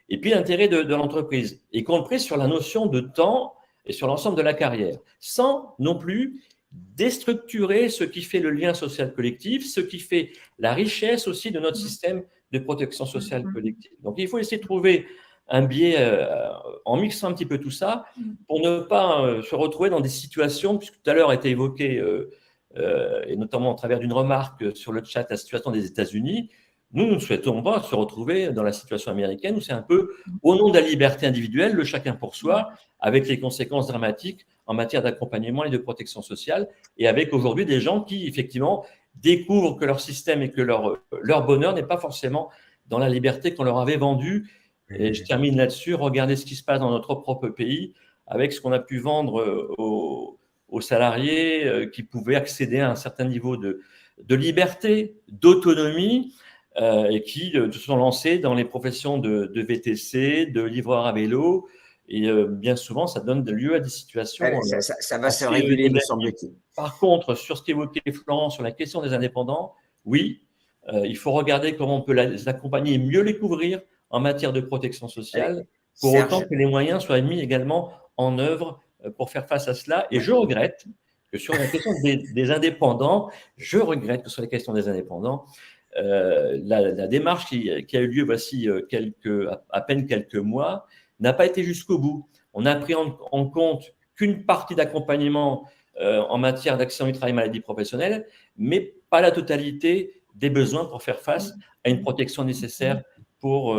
et puis l'intérêt de l'entreprise, y compris sur la notion de temps et sur l'ensemble de la carrière, sans non plus déstructurer ce qui fait le lien social collectif, ce qui fait la richesse aussi de notre système de protection sociale collective. Donc, il faut essayer de trouver un biais en mixant un petit peu tout ça pour ne pas se retrouver dans des situations, puisque tout à l'heure a été évoqué, et notamment à travers d'une remarque sur le chat, la situation des États-Unis. Nous ne souhaitons pas se retrouver dans la situation américaine où c'est un peu au nom de la liberté individuelle, le chacun pour soi, avec les conséquences dramatiques en matière d'accompagnement et de protection sociale, et avec aujourd'hui des gens qui, effectivement, découvrent que leur système et que leur bonheur n'est pas forcément dans la liberté qu'on leur avait vendue. Et je termine là-dessus, regardez ce qui se passe dans notre propre pays, avec ce qu'on a pu vendre aux salariés qui pouvaient accéder à un certain niveau de liberté, d'autonomie, et qui se sont lancés dans les professions de VTC, de livreur à vélo, et bien souvent, ça donne lieu à des situations… Ça va se réguler, me semble-t-il. Par contre, sur ce qu'évoquait Florence sur la question des indépendants, oui, Il faut regarder comment on peut les accompagner et mieux les couvrir en matière de protection sociale, pour Serge. autant que les moyens soient mis également en œuvre pour faire face à cela. Et je regrette que sur la question des indépendants, la démarche qui a eu lieu voici à peine quelques mois n'a pas été jusqu'au bout. On a pris en compte qu'une partie d'accompagnement en matière d'accident du travail, maladie professionnelle, mais pas la totalité des besoins pour faire face à une protection nécessaire pour…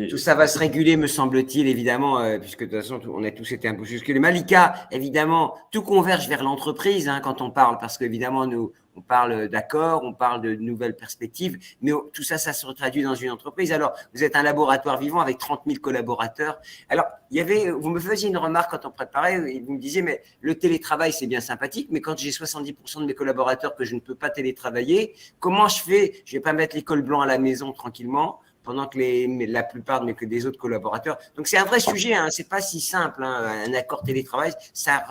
Tout ça va se réguler, me semble-t-il, évidemment, puisque de toute façon, on a tous été un peu jusque-là. Malika, évidemment, tout converge vers l'entreprise quand on parle, parce qu'évidemment, nous, on parle d'accords, on parle de nouvelles perspectives, mais tout ça, ça se traduit dans une entreprise. Alors, vous êtes un laboratoire vivant avec 30 000 collaborateurs. Alors, vous me faisiez une remarque quand on préparait, et vous me disiez, mais le télétravail, c'est bien sympathique, mais quand j'ai 70% de mes collaborateurs que je ne peux pas télétravailler, comment je fais? Je ne vais pas mettre les cols blancs à la maison tranquillement, pendant que la plupart que des autres collaborateurs. Donc, c'est un vrai sujet, c'est pas si simple, un accord télétravail, ça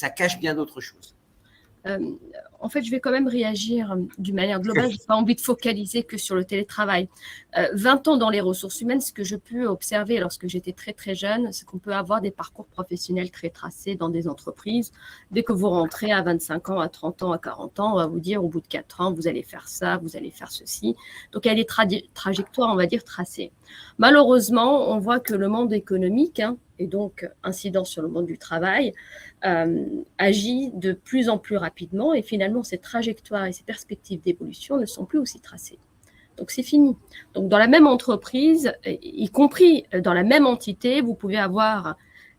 cache bien d'autres choses. En fait, je vais quand même réagir d'une manière globale. Je n'ai pas envie de focaliser que sur le télétravail. 20 ans dans les ressources humaines, ce que je peux observer lorsque j'étais très, très jeune, c'est qu'on peut avoir des parcours professionnels très tracés dans des entreprises. Dès que vous rentrez à 25 ans, à 30 ans, à 40 ans, on va vous dire au bout de 4 ans, vous allez faire ça, vous allez faire ceci. Donc, il y a des trajectoires, on va dire, tracées. Malheureusement, on voit que le monde économique, et donc incident sur le monde du travail, agit de plus en plus rapidement et finalement ces trajectoires et ces perspectives d'évolution ne sont plus aussi tracées. Donc c'est fini. Donc dans la même entreprise, y compris dans la même entité, vous pouvez avoir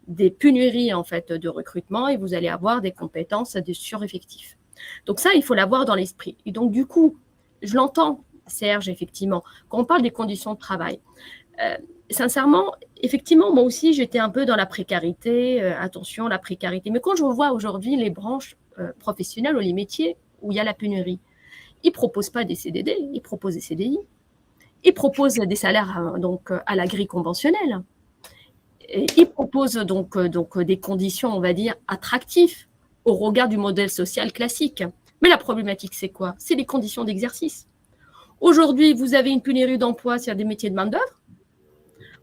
des pénuries en fait de recrutement et vous allez avoir des compétences de sureffectifs. Donc ça, il faut l'avoir dans l'esprit. Et donc du coup, je l'entends, Serge, effectivement, quand on parle des conditions de travail. Sincèrement, effectivement, moi aussi, j'étais un peu dans la précarité. Attention, la précarité. Mais quand je vois aujourd'hui les branches professionnelles ou les métiers où il y a la pénurie, ils ne proposent pas des CDD, ils proposent des CDI. Ils proposent des salaires donc, à la grille conventionnelle. Et ils proposent donc des conditions, on va dire, attractives au regard du modèle social classique. Mais la problématique, c'est quoi? C'est les conditions d'exercice. Aujourd'hui, vous avez une pénurie d'emploi sur des métiers de main-d'œuvre.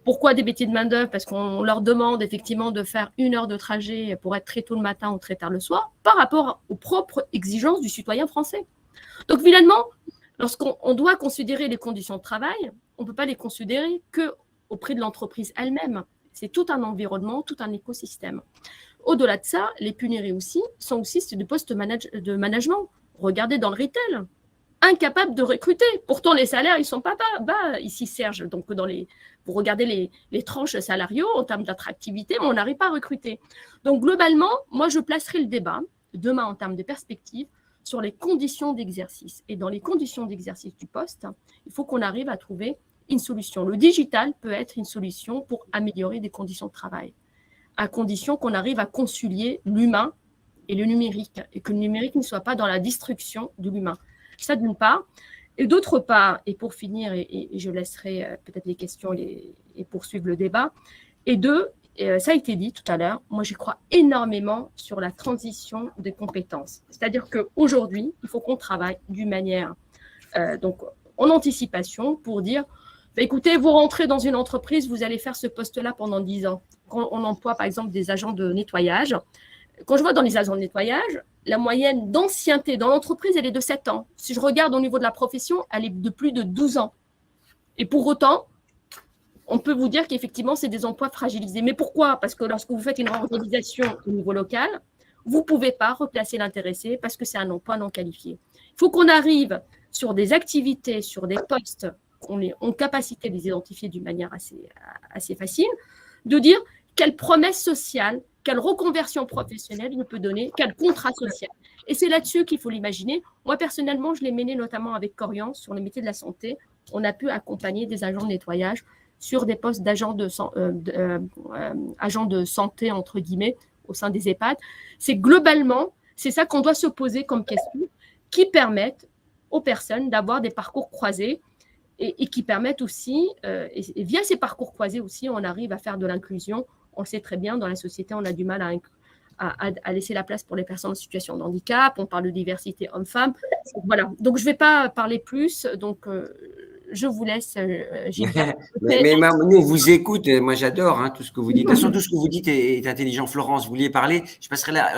Pourquoi des métiers de main-d'œuvre? Parce qu'on leur demande effectivement de faire 1 heure de trajet pour être très tôt le matin ou très tard le soir par rapport aux propres exigences du citoyen français. Donc finalement, lorsqu'on doit considérer les conditions de travail, on ne peut pas les considérer qu'auprès de l'entreprise elle-même. C'est tout un environnement, tout un écosystème. Au-delà de ça, les pénuries aussi sont aussi des postes de management. Regardez dans le retail. Incapables de recruter. Pourtant, les salaires, ils ne sont pas bas ici, Serge. Donc, vous regardez les tranches salariaux en termes d'attractivité, mais on n'arrive pas à recruter. Donc, globalement, moi, je placerai le débat demain en termes de perspective sur les conditions d'exercice. Et dans les conditions d'exercice du poste, il faut qu'on arrive à trouver une solution. Le digital peut être une solution pour améliorer des conditions de travail, à condition qu'on arrive à concilier l'humain et le numérique, et que le numérique ne soit pas dans la destruction de l'humain. Ça, d'une part. Et d'autre part, et pour finir, et je laisserai peut-être les questions et poursuivre le débat, et deux, ça a été dit tout à l'heure, moi, j'y crois énormément sur la transition des compétences. C'est-à-dire qu'aujourd'hui, il faut qu'on travaille d'une manière donc, en anticipation pour dire, écoutez, vous rentrez dans une entreprise, vous allez faire ce poste-là pendant 10 ans. Quand on emploie, par exemple, des agents de nettoyage, quand je vois dans les agents de nettoyage, la moyenne d'ancienneté dans l'entreprise, elle est de 7 ans. Si je regarde au niveau de la profession, elle est de plus de 12 ans. Et pour autant, on peut vous dire qu'effectivement, c'est des emplois fragilisés. Mais pourquoi? Parce que lorsque vous faites une réorganisation au niveau local, vous ne pouvez pas replacer l'intéressé parce que c'est un emploi non qualifié. Il faut qu'on arrive sur des activités, sur des postes qu'on est en capacité de les identifier d'une manière assez facile, de dire quelle promesse sociale, quelle reconversion professionnelle il peut donner, quel contrat social. Et c'est là-dessus qu'il faut l'imaginer. Moi, personnellement, je l'ai mené notamment avec Corian sur les métiers de la santé. On a pu accompagner des agents de nettoyage sur des postes d'agents de santé, entre guillemets, au sein des EHPAD. C'est globalement, c'est ça qu'on doit se poser comme question, qui permettent aux personnes d'avoir des parcours croisés et qui permettent aussi, et via ces parcours croisés aussi, on arrive à faire de l'inclusion. On le sait très bien, dans la société, on a du mal à laisser la place pour les personnes en situation de handicap, on parle de diversité homme-femme. Voilà, donc je ne vais pas parler plus, donc je vous laisse, Gilbert. Mais nous, on vous écoute, moi j'adore tout ce que vous dites. De toute façon, tout ce que vous dites est intelligent. Florence, vous vouliez parler, je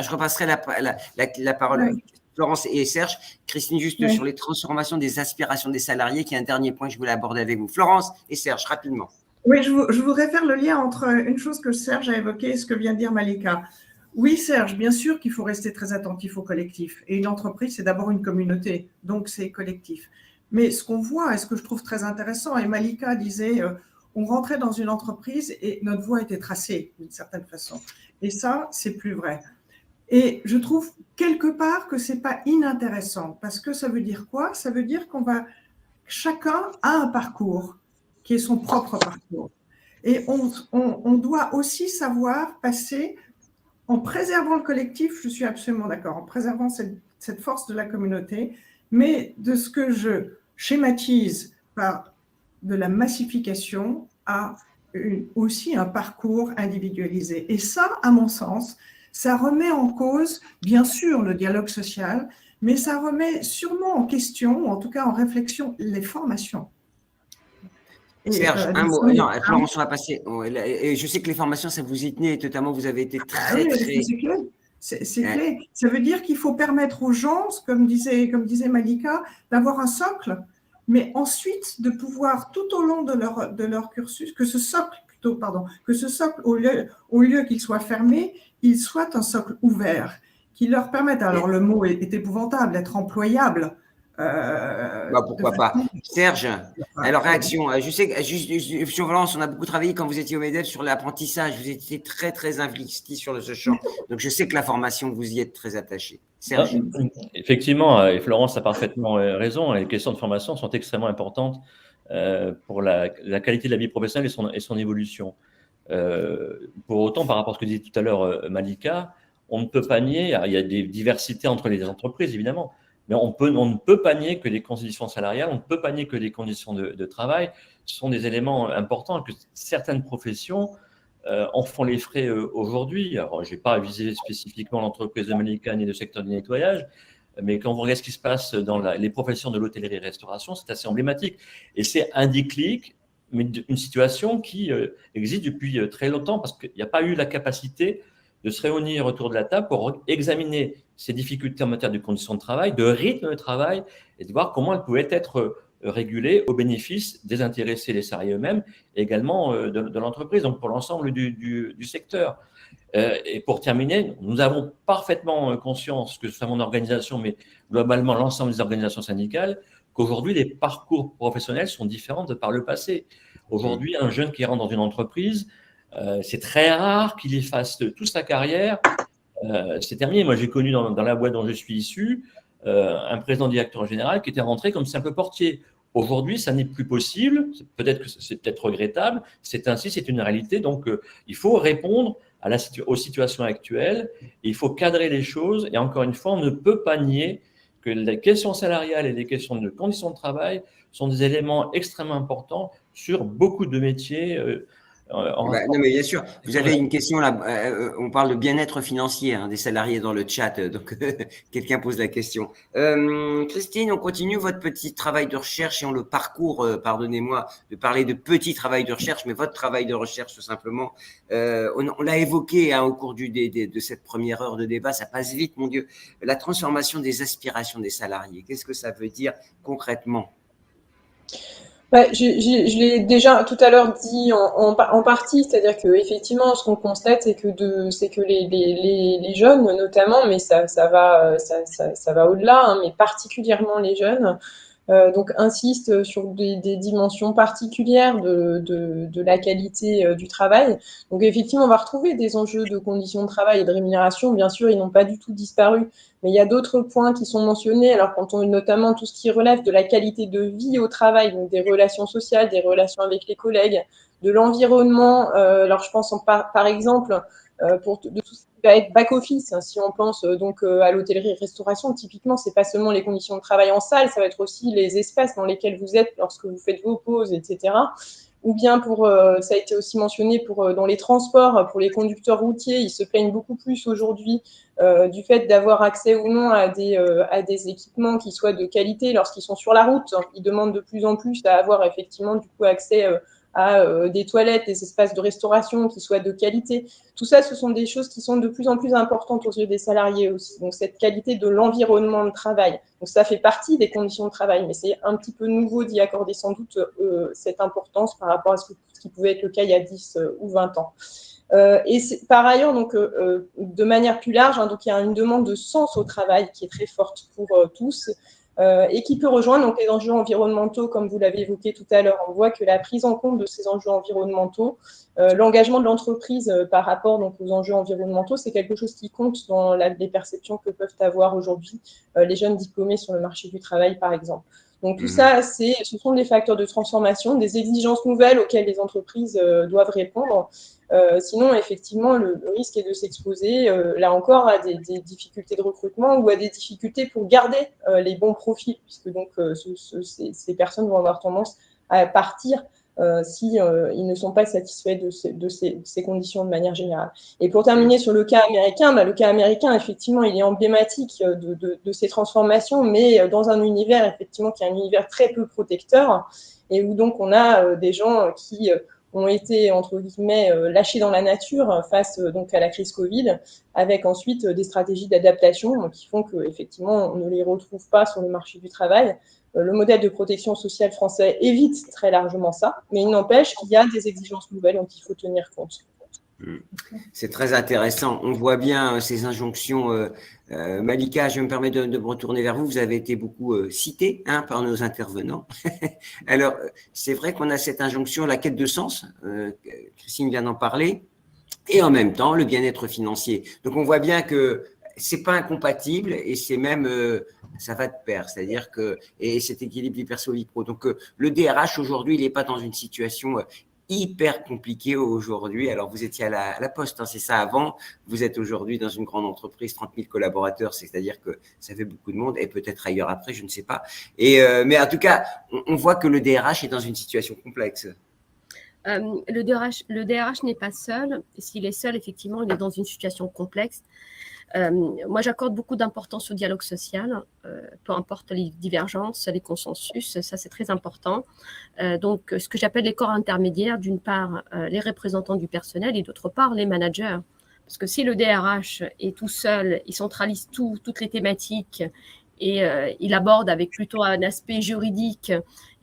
repasserai la parole. Oui. Florence et Serge. Christine, juste sur les transformations des aspirations des salariés, qui est un dernier point que je voulais aborder avec vous. Florence et Serge, rapidement. Oui, je voudrais faire le lien entre une chose que Serge a évoquée et ce que vient de dire Malika. Oui, Serge, bien sûr qu'il faut rester très attentif au collectif. Et une entreprise, c'est d'abord une communauté, donc c'est collectif. Mais ce qu'on voit, et ce que je trouve très intéressant, et Malika disait, on rentrait dans une entreprise et notre voie était tracée d'une certaine façon. Et ça, c'est plus vrai. Et je trouve quelque part que c'est pas inintéressant, parce que ça veut dire quoi? Ça veut dire chacun a un parcours qui est son propre parcours. Et on doit aussi savoir passer, en préservant le collectif, je suis absolument d'accord, en préservant cette force de la communauté, mais de ce que je schématise par de la massification à aussi un parcours individualisé. Et ça, à mon sens, ça remet en cause, bien sûr, le dialogue social, mais ça remet sûrement en question, ou en tout cas en réflexion, les formations. Serge, un mot. Non, Florence, on va passer. Et je sais que les formations, ça vous y tenait totalement. Vous avez été très. C'est clé. Ça veut dire qu'il faut permettre aux gens, comme disait Malika, d'avoir un socle, mais ensuite de pouvoir, tout au long de leur cursus, que ce socle, au lieu qu'il soit fermé, il soit un socle ouvert, qui leur permette, alors le mot est épouvantable, d'être employable. Pourquoi pas. Serge, alors réaction. Je sais que sur Valence, on a beaucoup travaillé quand vous étiez au MEDEF sur l'apprentissage. Vous étiez très, très investi sur ce champ. Donc, je sais que la formation, vous y êtes très attaché. Serge. Effectivement, et Florence a parfaitement raison. Les questions de formation sont extrêmement importantes pour la qualité de la vie professionnelle et son évolution. Pour autant, par rapport à ce que disait tout à l'heure Malika, on ne peut pas nier, il y a des diversités entre les entreprises, évidemment, mais on ne peut pas nier que les conditions salariales, on ne peut pas nier que les conditions de travail sont des éléments importants, que certaines professions en font les frais aujourd'hui. Alors, je n'ai pas visé spécifiquement l'entreprise de Malika ni le secteur du nettoyage, mais quand vous regardez ce qui se passe dans les professions de l'hôtellerie-restauration, c'est assez emblématique. Et c'est un déclic, mais une situation qui existe depuis très longtemps, parce qu'il n'y a pas eu la capacité de se réunir autour de la table pour examiner ces difficultés en matière de conditions de travail, de rythme de travail, et de voir comment elles pouvaient être régulées au bénéfice des intéressés, les salariés eux-mêmes, et également de l'entreprise, donc pour l'ensemble du secteur. Et pour terminer, nous avons parfaitement conscience, que ce soit mon organisation, mais globalement l'ensemble des organisations syndicales, qu'aujourd'hui, les parcours professionnels sont différents de par le passé. Aujourd'hui, un jeune qui rentre dans une entreprise, c'est très rare qu'il y fasse toute sa carrière. C'est terminé. Moi, j'ai connu dans la boîte dont je suis issu un président-directeur général qui était rentré comme simple portier. Aujourd'hui, ça n'est plus possible. Peut-être que c'est peut-être regrettable. C'est ainsi, c'est une réalité. Donc, il faut répondre aux situations actuelles. Et il faut cadrer les choses. Et encore une fois, on ne peut pas nier que les questions salariales et les questions de conditions de travail sont des éléments extrêmement importants sur beaucoup de métiers. Non, mais bien sûr, vous avez une question là, on parle de bien-être financier des salariés dans le chat, donc quelqu'un pose la question. Christine, on continue votre petit travail de recherche et on le parcourt, pardonnez-moi de parler de petit travail de recherche, mais votre travail de recherche tout simplement. On l'a évoqué au cours de cette première heure de débat, ça passe vite, mon Dieu. La transformation des aspirations des salariés, qu'est-ce que ça veut dire concrètement ? Je l'ai déjà tout à l'heure dit en partie, c'est-à-dire que effectivement, ce qu'on constate, c'est que les jeunes, notamment, mais ça va au-delà, mais particulièrement les jeunes, donc insistent sur des dimensions particulières de la qualité du travail. Donc effectivement, on va retrouver des enjeux de conditions de travail et de rémunération. Bien sûr, ils n'ont pas du tout disparu, mais il y a d'autres points qui sont mentionnés. Alors quand on notamment tout ce qui relève de la qualité de vie au travail, donc des relations sociales, des relations avec les collègues, de l'environnement. Alors je pense par exemple de tout ce qui va être back-office. Si on pense donc à l'hôtellerie-restauration, typiquement, c'est pas seulement les conditions de travail en salle, ça va être aussi les espaces dans lesquels vous êtes lorsque vous faites vos pauses, etc. ou bien ça a été aussi mentionné dans les transports, pour les conducteurs routiers, ils se plaignent beaucoup plus aujourd'hui du fait d'avoir accès ou non à des équipements qui soient de qualité lorsqu'ils sont sur la route. Ils demandent de plus en plus à avoir effectivement du coup accès à des toilettes, des espaces de restauration qui soient de qualité. Tout ça, ce sont des choses qui sont de plus en plus importantes aux yeux des salariés aussi. Donc, cette qualité de l'environnement de travail. Donc, ça fait partie des conditions de travail, mais c'est un petit peu nouveau d'y accorder sans doute cette importance par rapport à ce qui pouvait être le cas il y a 10 ou 20 ans. Et par ailleurs, donc, de manière plus large, donc, il y a une demande de sens au travail qui est très forte pour tous. Et qui peut rejoindre donc, les enjeux environnementaux, comme vous l'avez évoqué tout à l'heure. On voit que la prise en compte de ces enjeux environnementaux, l'engagement de l'entreprise par rapport donc, aux enjeux environnementaux, c'est quelque chose qui compte dans les perceptions que peuvent avoir aujourd'hui les jeunes diplômés sur le marché du travail, par exemple. Donc tout ça, ce sont des facteurs de transformation, des exigences nouvelles auxquelles les entreprises doivent répondre. Sinon, effectivement, le risque est de s'exposer, là encore, à des difficultés de recrutement ou à des difficultés pour garder les bons profils, puisque donc ces personnes vont avoir tendance à partir si ils ne sont pas satisfaits de ces conditions de manière générale. Et pour terminer sur le cas américain, effectivement, il est emblématique de ces transformations, mais dans un univers, effectivement, qui est un univers très peu protecteur, et où donc on a des gens qui ont été, entre guillemets, lâchés dans la nature face donc à la crise Covid, avec ensuite des stratégies d'adaptation qui font qu'effectivement, on ne les retrouve pas sur le marché du travail. Le modèle de protection sociale français évite très largement ça, mais il n'empêche qu'il y a des exigences nouvelles dont il faut tenir compte. C'est très intéressant. On voit bien ces injonctions. Malika, je me permets de me retourner vers vous. Vous avez été beaucoup citée par nos intervenants. Alors, c'est vrai qu'on a cette injonction, la quête de sens. Christine vient d'en parler. Et en même temps, le bien-être financier. Donc, on voit bien que c'est pas incompatible et c'est même ça va de pair, c'est-à-dire que et cet équilibre vie perso vie pro. Donc le DRH aujourd'hui, il n'est pas dans une situation hyper compliquée aujourd'hui. Alors vous étiez à la Poste, c'est ça avant. Vous êtes aujourd'hui dans une grande entreprise, 30 000 collaborateurs, c'est-à-dire que ça fait beaucoup de monde et peut-être ailleurs après, je ne sais pas. Et mais en tout cas, on voit que le DRH est dans une situation complexe. Le DRH n'est pas seul. S'il est seul, effectivement, il est dans une situation complexe. Moi, j'accorde beaucoup d'importance au dialogue social, peu importe les divergences, les consensus, ça c'est très important. Donc, ce que j'appelle les corps intermédiaires, d'une part, les représentants du personnel et d'autre part, les managers. Parce que si le DRH est tout seul, il centralise toutes les thématiques et il aborde avec plutôt un aspect juridique,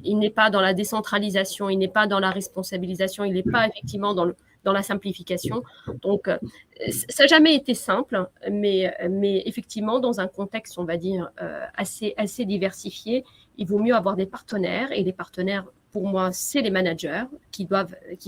il n'est pas dans la décentralisation, il n'est pas dans la responsabilisation, il n'est pas effectivement dans la simplification. Donc, ça n'a jamais été simple, mais effectivement, dans un contexte, on va dire, assez diversifié, il vaut mieux avoir des partenaires. Et les partenaires, pour moi, c'est les managers qui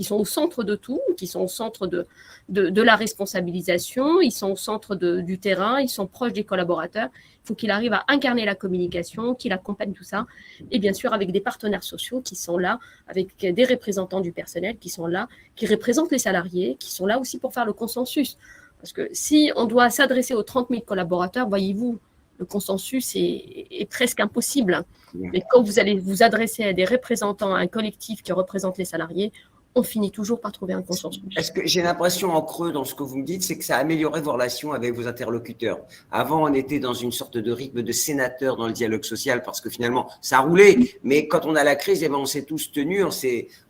sont au centre de tout, qui sont au centre de la responsabilisation, ils sont au centre du terrain, ils sont proches des collaborateurs. Il faut qu'il arrive à incarner la communication, qu'il accompagne tout ça. Et bien sûr, avec des partenaires sociaux qui sont là, avec des représentants du personnel qui sont là, qui représentent les salariés, qui sont là aussi pour faire le consensus. Parce que si on doit s'adresser aux 30 000 collaborateurs, voyez-vous, le consensus est presque impossible. Mais quand vous allez vous adresser à des représentants, à un collectif qui représente les salariés, on finit toujours par trouver un consensus. Est-ce que j'ai l'impression en creux dans ce que vous me dites, c'est que ça a amélioré vos relations avec vos interlocuteurs. Avant, on était dans une sorte de rythme de sénateur dans le dialogue social parce que finalement, ça roulait. Mais quand on a la crise, on s'est tous tenus,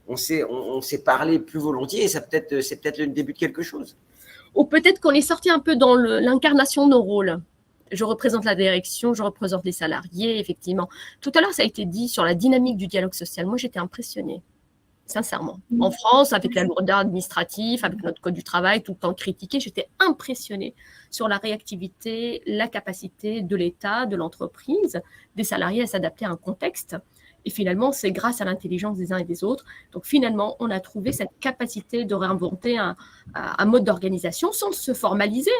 on s'est parlé plus volontiers et c'est peut-être le début de quelque chose. Ou peut-être qu'on est sorti un peu dans l'incarnation de nos rôles. Je représente la direction, je représente les salariés, effectivement. Tout à l'heure, ça a été dit sur la dynamique du dialogue social. Moi, j'étais impressionnée, sincèrement. En France, avec la lourdeur administrative, avec notre code du travail, tout le temps critiqué, j'étais impressionnée sur la réactivité, la capacité de l'État, de l'entreprise, des salariés à s'adapter à un contexte. Et finalement, c'est grâce à l'intelligence des uns et des autres. Donc finalement, on a trouvé cette capacité de réinventer un mode d'organisation sans se formaliser.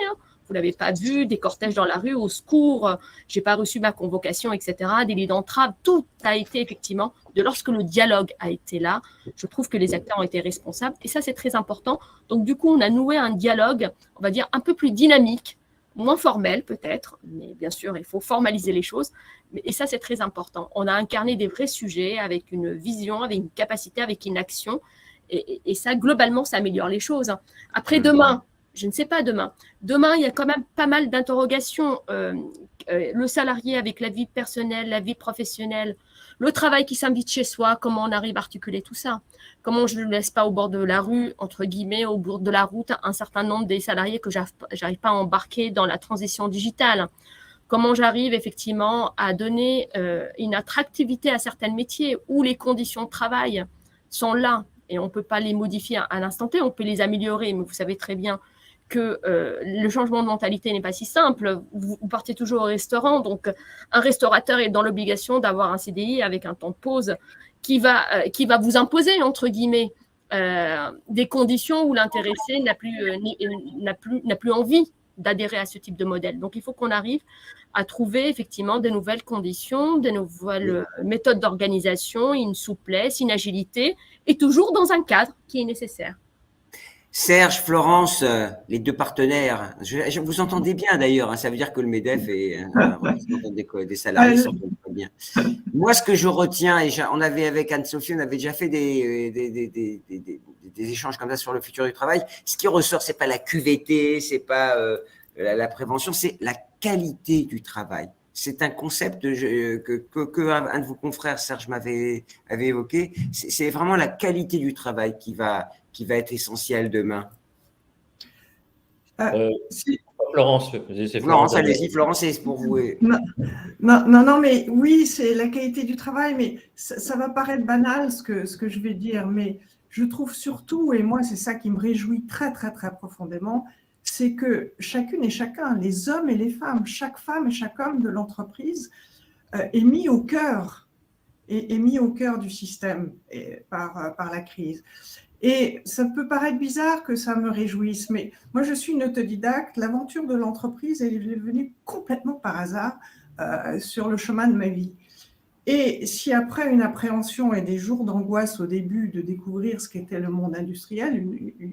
Vous ne l'avez pas vu, des cortèges dans la rue, au secours, je n'ai pas reçu ma convocation, etc., des lits d'entrave, tout a été effectivement, de lorsque le dialogue a été là, je trouve que les acteurs ont été responsables, et ça c'est très important. Donc du coup, on a noué un dialogue, on va dire, un peu plus dynamique, moins formel peut-être, mais bien sûr, il faut formaliser les choses. Et ça, c'est très important. On a incarné des vrais sujets avec une vision, avec une capacité, avec une action. Et ça, globalement, ça améliore les choses. Après, demain, je ne sais pas demain. Demain, il y a quand même pas mal d'interrogations. Le salarié avec la vie personnelle, la vie professionnelle, le travail qui s'invite chez soi, comment on arrive à articuler tout ça? Comment je ne laisse pas au bord de la rue, entre guillemets, au bord de la route, un certain nombre des salariés que j'arrive pas à embarquer dans la transition digitale? Comment j'arrive effectivement à donner une attractivité à certains métiers où les conditions de travail sont là et on ne peut pas les modifier à l'instant T, on peut les améliorer, mais vous savez très bien que le changement de mentalité n'est pas si simple. Vous partez toujours au restaurant, donc un restaurateur est dans l'obligation d'avoir un CDI avec un temps de pause qui va vous imposer, entre guillemets, des conditions où l'intéressé n'a plus envie d'adhérer à ce type de modèle. Donc, il faut qu'on arrive à trouver effectivement de nouvelles conditions, de nouvelles méthodes d'organisation, une souplesse, une agilité, et toujours dans un cadre qui est nécessaire. Serge, Florence, les deux partenaires, vous entendez bien d'ailleurs, hein, ça veut dire que le MEDEF est un représentant des salariés, ça s'entend très bien. Moi, ce que je retiens, et on avait avec Anne-Sophie, on avait déjà fait des échanges comme ça sur le futur du travail, ce qui ressort, c'est pas la QVT, c'est pas la prévention, c'est la qualité du travail. C'est un concept que un de vos confrères, Serge, avait évoqué. C'est vraiment la qualité du travail qui va être essentielle demain. Florence, allez-y, Florence, c'est pour vous. Non, mais oui, c'est la qualité du travail, mais ça va paraître banal ce que je vais dire, mais je trouve surtout, et moi c'est ça qui me réjouit très, très, très profondément, c'est que chacune et chacun, les hommes et les femmes, chaque femme et chaque homme de l'entreprise est mis au cœur du système par la crise. Et ça peut paraître bizarre que ça me réjouisse, mais moi je suis une autodidacte. L'aventure de l'entreprise, elle est venue complètement par hasard sur le chemin de ma vie. Et si après une appréhension et des jours d'angoisse au début de découvrir ce qu'était le monde industriel,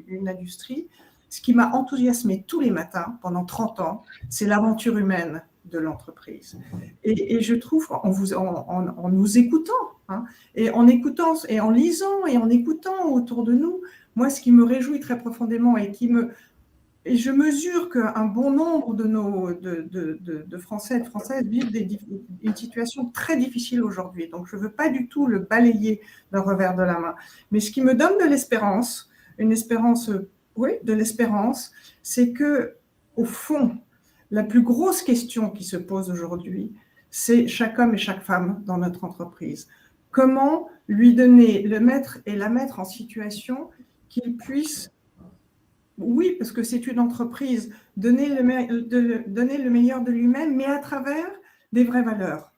une industrie, ce qui m'a enthousiasmée tous les matins pendant 30 ans, c'est l'aventure humaine de l'entreprise. Et je trouve, en nous écoutant, hein, et en écoutant, et en lisant, et en écoutant autour de nous, moi, ce qui me réjouit très profondément et je mesure qu'un bon nombre de Français et de Françaises vivent une situation très difficile aujourd'hui. Donc, je ne veux pas du tout le balayer d'un revers de la main. Mais ce qui me donne de l'espérance, de l'espérance, c'est que, au fond, la plus grosse question qui se pose aujourd'hui, c'est chaque homme et chaque femme dans notre entreprise. Comment lui donner, la mettre en situation qu'il puisse, oui, parce que c'est une entreprise, donner le meilleur de lui-même, mais à travers des vraies valeurs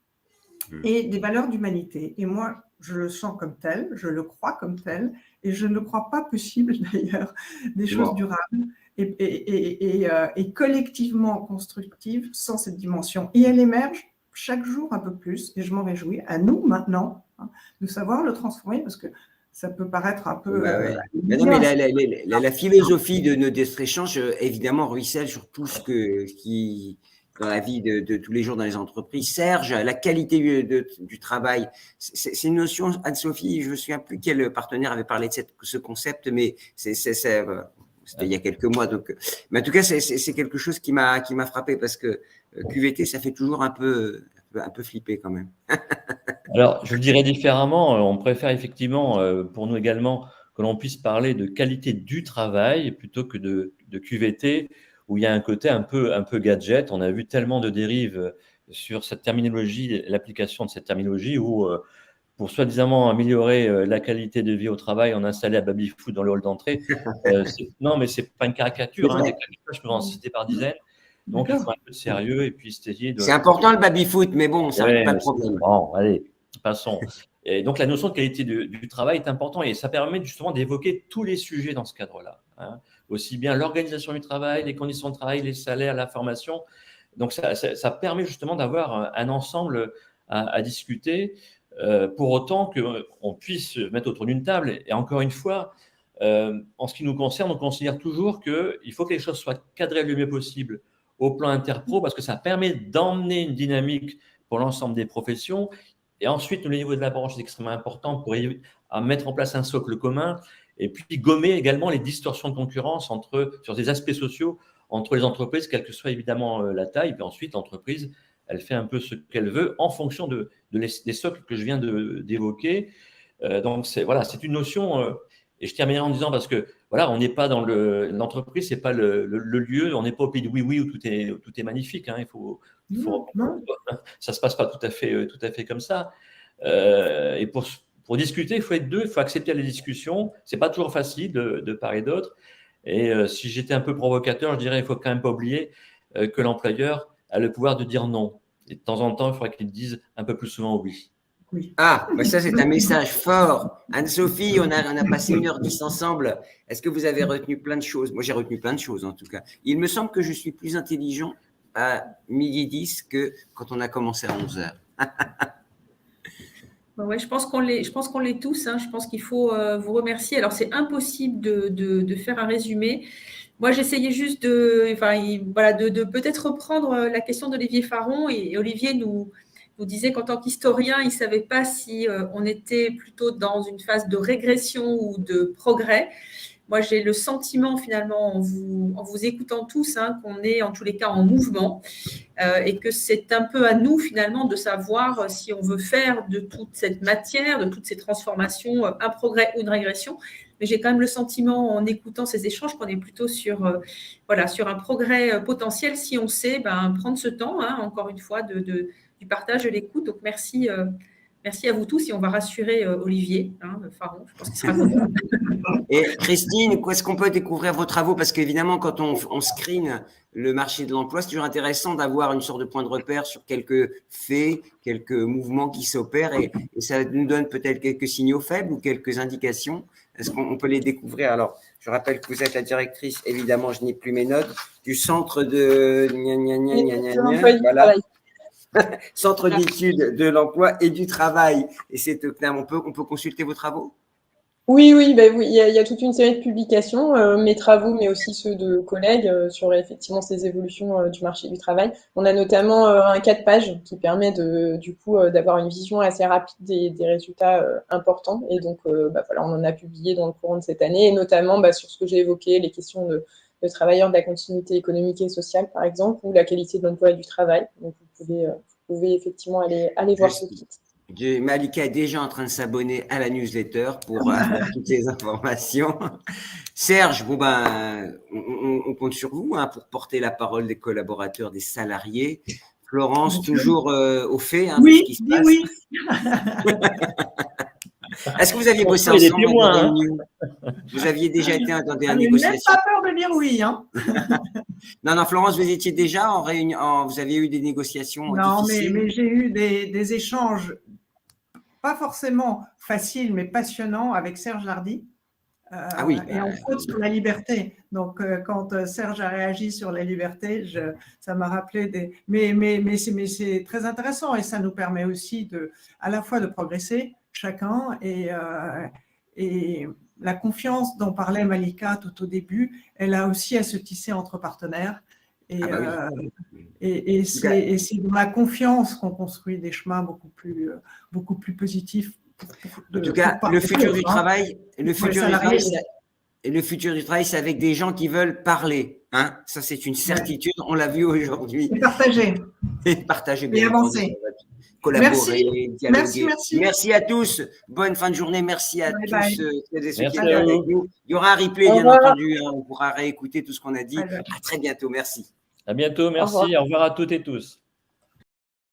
et des valeurs d'humanité. Et moi, je le sens comme tel, je le crois comme tel, et je ne crois pas possible d'ailleurs des choses durables et collectivement constructives sans cette dimension. Et elle émerge chaque jour un peu plus, et je m'en réjouis. À nous maintenant de savoir le transformer, parce que ça peut paraître un peu… Mais la philosophie de notre échange, évidemment, ruisselle sur tout ce qui, dans la vie de tous les jours dans les entreprises. Serge, la qualité du travail, c'est une notion, Anne-Sophie, je ne me souviens plus quel partenaire avait parlé de ce concept, mais c'était il y a quelques mois. Donc, mais en tout cas, c'est quelque chose qui m'a frappé, parce que QVT, ça fait toujours un peu flipper quand même. Alors, je le dirais différemment. On préfère effectivement, pour nous également, que l'on puisse parler de qualité du travail plutôt que de QVT, où il y a un côté un peu gadget. On a vu tellement de dérives sur cette terminologie, l'application de cette terminologie, où pour soi-disant améliorer la qualité de vie au travail, on installait un baby-foot dans le hall d'entrée. Non, mais c'est pas une caricature. Des caricatures, je peux en citer par dizaines. Donc, il faut un peu de sérieux et puis essayer de… C'est important le baby-foot, mais bon, ça règle pas de problème. Bon, allez, passons. Et donc, la notion de qualité du travail est importante et ça permet justement d'évoquer tous les sujets dans ce cadre-là. Aussi bien l'organisation du travail, les conditions de travail, les salaires, la formation. Donc, ça permet justement d'avoir un ensemble à discuter pour autant qu'on puisse mettre autour d'une table. Et encore une fois, en ce qui nous concerne, on considère toujours qu'il faut que les choses soient cadrées le mieux possible au plan interpro parce que ça permet d'emmener une dynamique pour l'ensemble des professions. Et ensuite, le niveau de la branche est extrêmement important pour à mettre en place un socle commun et puis gommer également les distorsions de concurrence sur des aspects sociaux entre les entreprises, quelle que soit évidemment la taille. Et puis ensuite, l'entreprise, elle fait un peu ce qu'elle veut en fonction des socles que je viens d'évoquer. Donc, c'est une notion, et je terminerai en disant parce que voilà, on n'est pas dans l'entreprise, c'est pas le lieu, on n'est pas au pays de oui où tout est magnifique. Hein, ça se passe pas tout à fait comme ça. Et pour discuter, il faut être deux, il faut accepter les discussions. C'est pas toujours facile de part et d'autre. Et si j'étais un peu provocateur, je dirais il faut quand même pas oublier que l'employeur a le pouvoir de dire non. Et de temps en temps, il faudrait qu'il dise un peu plus souvent oui. Oui. Ah, bah ça c'est un message fort. Anne-Sophie, on a passé 1h10 ensemble. Est-ce que vous avez retenu plein de choses? Moi, j'ai retenu plein de choses en tout cas. Il me semble que je suis plus intelligent à 12h10 que quand on a commencé à 11h. Ouais, je pense qu'on l'est tous. Hein. Je pense qu'il faut vous remercier. Alors, c'est impossible de faire un résumé. Moi, j'essayais juste de peut-être reprendre la question d'Olivier Faron. Et Olivier nous disait qu'en tant qu'historien, il ne savait pas si on était plutôt dans une phase de régression ou de progrès. Moi, j'ai le sentiment finalement en vous écoutant tous qu'on est en tous les cas en mouvement et que c'est un peu à nous finalement de savoir si on veut faire de toute cette matière, de toutes ces transformations, un progrès ou une régression. Mais j'ai quand même le sentiment en écoutant ces échanges qu'on est plutôt sur un progrès potentiel si on sait prendre ce temps, encore une fois, du partage, de l'écoute. Donc, merci à vous tous et on va rassurer Olivier Faron. Je pense qu'il sera content. Et Christine, où est-ce qu'on peut découvrir vos travaux? Parce qu'évidemment, quand on screen le marché de l'emploi, c'est toujours intéressant d'avoir une sorte de point de repère sur quelques faits, quelques mouvements qui s'opèrent et ça nous donne peut-être quelques signaux faibles ou quelques indications. Est-ce qu'on peut les découvrir? Alors, je rappelle que vous êtes la directrice, évidemment, je n'ai plus mes notes, du centre de voilà. Centre d'études de l'emploi et du travail. Et c'est on peut consulter vos travaux? Oui, il y a toute une série de publications, mes travaux, mais aussi ceux de collègues sur effectivement ces évolutions du marché du travail. On a notamment un 4 pages qui permet d'avoir une vision assez rapide des résultats importants. Et donc, on en a publié dans le courant de cette année, et notamment sur ce que j'ai évoqué, les questions de travailleurs de la continuité économique et sociale, par exemple, ou la qualité de l'emploi et du travail. Donc, vous pouvez effectivement aller voir ce site. Malika est déjà en train de s'abonner à la newsletter pour avoir toutes les informations. Serge, on compte sur vous pour porter la parole des collaborateurs, des salariés. Florence, toujours au fait de ce qui se passe. Oui. Est-ce que vous aviez bossé ensemble dans des réunions? Vous aviez déjà été dans des négociations? N'aie pas peur de dire oui. Non, Florence, vous étiez déjà en réunion, vous aviez eu des négociations difficiles? Mais j'ai eu des échanges pas forcément faciles, mais passionnants avec Serge Lardy. Et entre autres sur la liberté. Donc, quand Serge a réagi sur la liberté, ça m'a rappelé Mais c'est très intéressant et ça nous permet aussi à la fois de progresser chacun et la confiance dont parlait Malika tout au début, elle a aussi à se tisser entre partenaires. Et c'est dans la confiance qu'on construit des chemins beaucoup plus positifs. En tout cas, le futur du travail, c'est avec des gens qui veulent parler. Ça, c'est une certitude. On l'a vu aujourd'hui. Et partager. Et avancer. Collaborer, dialoguer. Merci. Merci à tous. Bonne fin de journée. Merci à tous ceux qui étaient avec nous. Il y aura un replay, bien entendu. On pourra réécouter tout ce qu'on a dit. À très bientôt. Merci. À bientôt. Merci. Au revoir à toutes et tous.